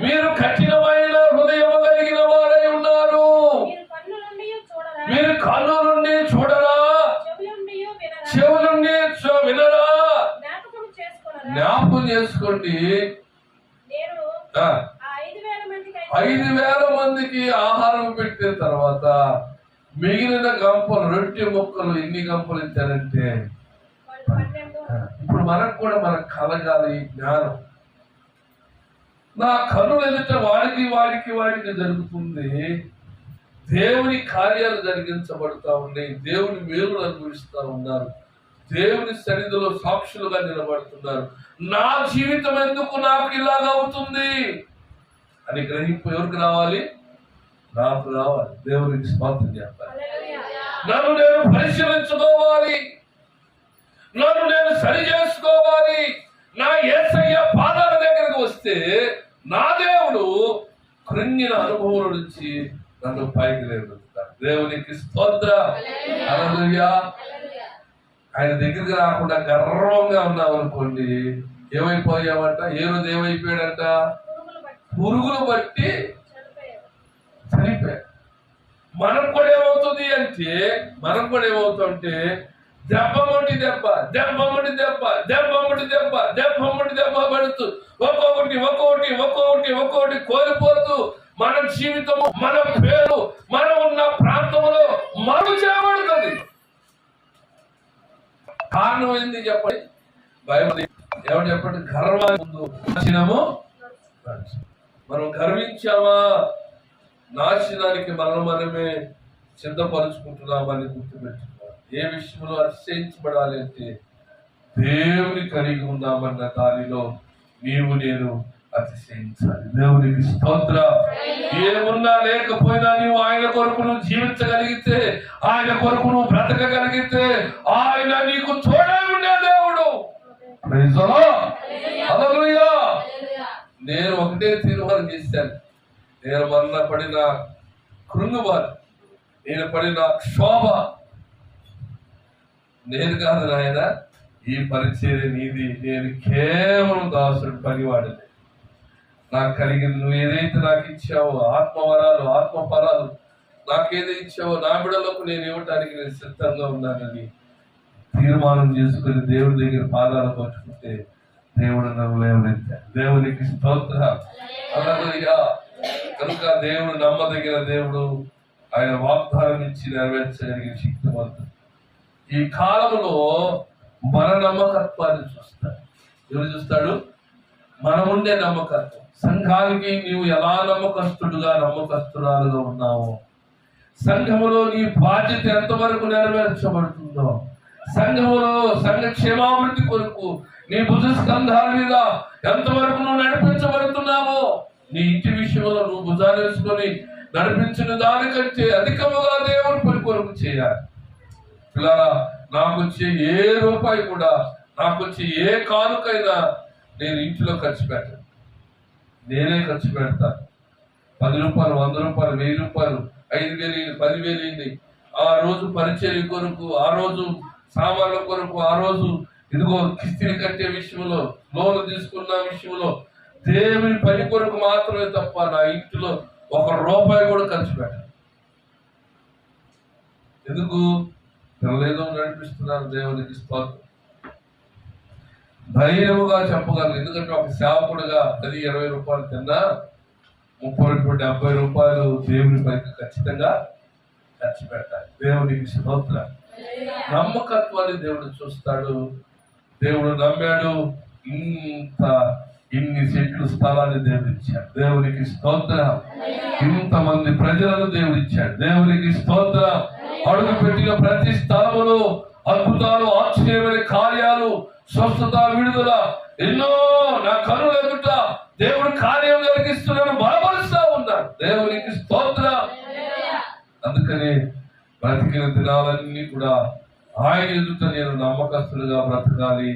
మీరు కఠినమైన హృదయం కలిగిన వారై ఉన్నారు. మీరు కన్ను నుండి చూడరా, వినరా? జ్ఞాపకం చేసుకొనరా? జ్ఞాపకం చేసుకోండి. నేను ఆ, ఆ 5,000 మందికి 5,000 మందికి ఆహారం పెట్టిన తర్వాత మిగిలిన గంపలు, రొట్టె ముక్కలు ఎన్ని గంపలు ఇచ్చారంటే వాళ్ళు 12. ఇప్పుడు మనకు కూడా మనకు కలగాలి ఈ జ్ఞానం. నా కన్నుల ఎదుట వాడికి జరుగుతుంది. దేవుని కార్యాలు జరిగించబడతా ఉన్నాయి. దేవుని మేలులు అనుభవిస్తూ ఉన్నారు. దేవుని సన్నిధిలో సాక్షులుగా నిలబడుతున్నారు. నా జీవితం ఎందుకు నాకు ఇలాగ అవుతుంది అని గ్రహింపు ఎవరికి రావాలి? నాకు రావాలి. దేవునికి స్తోత్రం చెప్పాలి. నన్ను నేను పరిశీలించుకోవాలి, నన్ను నేను సరి చేసుకోవాలి. నా యేసయ్య పాదాల దగ్గరకు వస్తే నా దేవుడు కృంగిన అనుభవం నుంచి నన్ను పైకి లేపుతాడు. దేవునికి స్తోత్రం. హల్లెలూయా. ఆయన దగ్గరికి రాకుండా గర్వంగా ఉన్నాం అనుకోండి, ఏమైపోయామంట? ఏ రోజు ఏమైపోయాడంట? పురుగులు బట్టి చనిపోయాడు. మనం కూడా ఏమవుతుంటే దెబ్బ పడుతూ ఒక్కొక్కటి కోల్పోతూ మన జీవితము, మన పేరు, మనం ఉన్న ప్రాంతంలో మరుగు చేయబడుతుంది. కారణం ఏంది చెప్పండి? బైబిల్ ఎవరు చెప్పండి? గర్వానికి ముందు నాశనము. మనం గర్వించామా? నాశనానికి మనమే సిద్ధపరుచుకుంటున్నామని గుర్తుపెట్టుకోవాలి. ఏ విషయంలో అతిశయించబడాలి అంటే దేవుని కలిగి ఉన్నామన్న దానిలో నీవు నేను అతిశయించాలి. దేవునికి స్తోత్రం. ఏమున్నా లేకపోయినా నీవు ఆయన కొరకు నువ్వు జీవించగలిగితే, ఆయన కొరకు నువ్వు బ్రతకగలిగితే ఆయన నీకు తోడై ఉండే దేవుడు. Praise the lord. హల్లెలూయా. నేను ఒకటే తీర్మానం చేశాను. నేను మొన్న పడిన కృంగుబాటు, నేను పడిన క్షోభ నేను కాదు నాయన, ఈ పరిచర్య నీది. నేను కేవలం దాసుడు, పనివాడిని. నాకు కలిగింది నువ్వు ఏదైతే నాకు ఇచ్చావో, ఆత్మవరాలు, ఆత్మఫలాలు నాకేదో ఇచ్చావో నా బిడ్డలకు నేను ఇవ్వటానికి నేను సిద్ధంగా ఉన్నానని తీర్మానం చేసుకుని దేవుడి దగ్గర పాదాలు పట్టుకుంటే దేవుడు నన్ను లేవనెత్తాడు. దేవునికి స్తోత్రం. హల్లెలూయా. కనుక దేవుడు నమ్మదగిన దేవుడు. ఆయన వాగ్దానం ఇచ్చి నెరవేర్చగలిగిన శక్తివంతుడు. ఈ కాలంలో మన నమ్మకత్వాన్ని చూస్తాడు. ఎవరు చూస్తాడు? మనం ఉండే నమ్మకత్వం. సంఘానికి నీవు ఎలా నమ్మకస్తురాలుగా ఉన్నావో, సంఘములో నీ బాధ్యత ఎంతవరకు నెరవేర్చబడుతుందో, సంఘములో సంఘ క్షేమాభివృద్ధి కొరకు నీ భుజ స్కంధాల మీద ఎంతవరకు నువ్వు నడిపించబడుతున్నావో, నీ ఇంటి విషయంలో నువ్వు భుజాలు వేసుకొని నడిపించిన దానికంటే అధికముగా దేవుని పని కొరకు చేయాలి. పిల్లరా, నాకు వచ్చే ఏ రూపాయి కూడా, నాకు వచ్చే ఏ కానుకైనా నేను ఇంటిలో ఖర్చు పెట్టను. నేనే ఖర్చు పెడతాను. 10 రూపాయలు, 100 రూపాయలు, 1000 రూపాయలు, 5,000, 10,000 ఆ రోజు పరిచర్య కొరకు, ఆ రోజు సామాన్ల కొరకు, ఆ రోజు ఇదిగో కిస్తీని కట్టే విషయంలో, లోన్లు తీసుకున్న విషయంలో, దేవుని పని కొరకు మాత్రమే తప్ప నా ఇంటిలో 1 రూపాయి కూడా ఖర్చు పెట్టను. ఎందుకు? పిల్లలేదో నడిపిస్తున్నారు. దేవునికి స్తోత్రం. ధైర్యముగా చెప్పగలను. ఎందుకంటే ఒక సేవకుడుగా 10-20 రూపాయలు తిన్నా 30-70 రూపాయలు దేవుని పైకి ఖచ్చితంగా ఖర్చు పెట్టాలి. దేవునికి స్తోత్రం. నమ్మకత్వాన్ని దేవుడు చూస్తాడు. దేవుడు నమ్మాడు. ఇన్ని సెంట్లు స్థలాన్ని దేవుడు ఇచ్చాడు. దేవునికి స్తోత్రం. ఇంతమంది ప్రజలను దేవుడు ఇచ్చాడు. దేవునికి స్తోత్రం. అడుగు పెట్టిన ప్రతి స్థలములో అద్భుతాలు, ఆశ్చర్యమైన కార్యాలు, స్వస్థత, విడుదల ఎన్నో నా కనుల ఎదుట దేవుడు కార్యం జరిగిస్తున్నాడు, బలపరుస్తా ఉన్నాడు. దేవునికి స్తోత్రం. అందుకని బ్రతికిన దినాలన్నీ కూడా ఆయన ఎదుట నేను నమ్మకస్తులుగా బ్రతకాలి.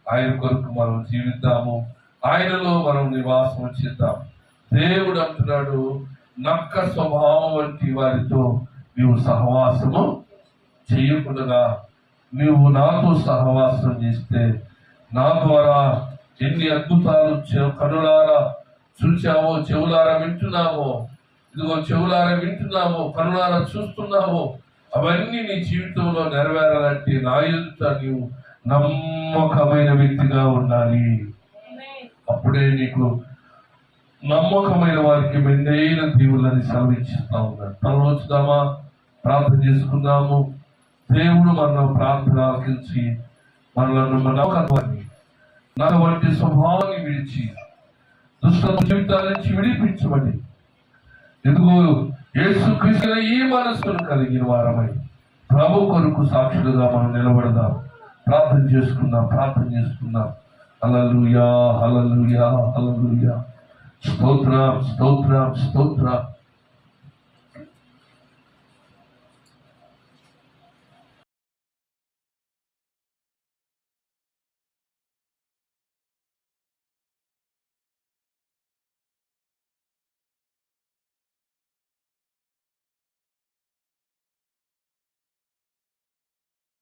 ఆయన కొరకు మనం జీవిద్దాము. ఆయనలో మనం నివాసం చేద్దాం. దేవుడు అంటున్నాడు, నక్క స్వభావం వంటి వారితో నీవు సహవాసము చేయకుండా నీవు నాతో సహవాసం చేస్తే నా ద్వారా ఎన్ని అద్భుతాలు కనులారా చూచావో, చెవులారా వింటున్నావో, ఇదిగో చెవులారా వింటున్నావో, కనులారా చూస్తున్నావో, అవన్నీ నీ జీవితంలో నెరవేరాలంటే నా ఎదుట నీవు నమ్మకమైన వ్యక్తిగా ఉండాలి. ఆమేన్. అప్పుడే నీకు నమ్మకమైన వారికి మెండైన దీవులని సెలవిచ్చిస్తా ఉన్నాడు. తలవచ్చుదామా, ప్రార్థన చేసుకుందాము. దేవుడు మన ప్రార్థన ఆలకించి మనలను నమ్మకత్వాన్ని వంటి స్వభావాన్ని విడిచి దుష్ట జీవితాల నుంచి విడిపించబడి ఎదుగో యేసుక్రీస్తు ఈ మనస్సును కలిగిన వారమై ప్రభు కొరకు సాక్షులుగా మనం నిలబడదాం. ప్రార్థన చేసుకుందాం. హల్లెలూయా, హల్లెలూయా, హల్లెలూయా. స్తోత్రం, స్తోత్రం, స్తోత్రం.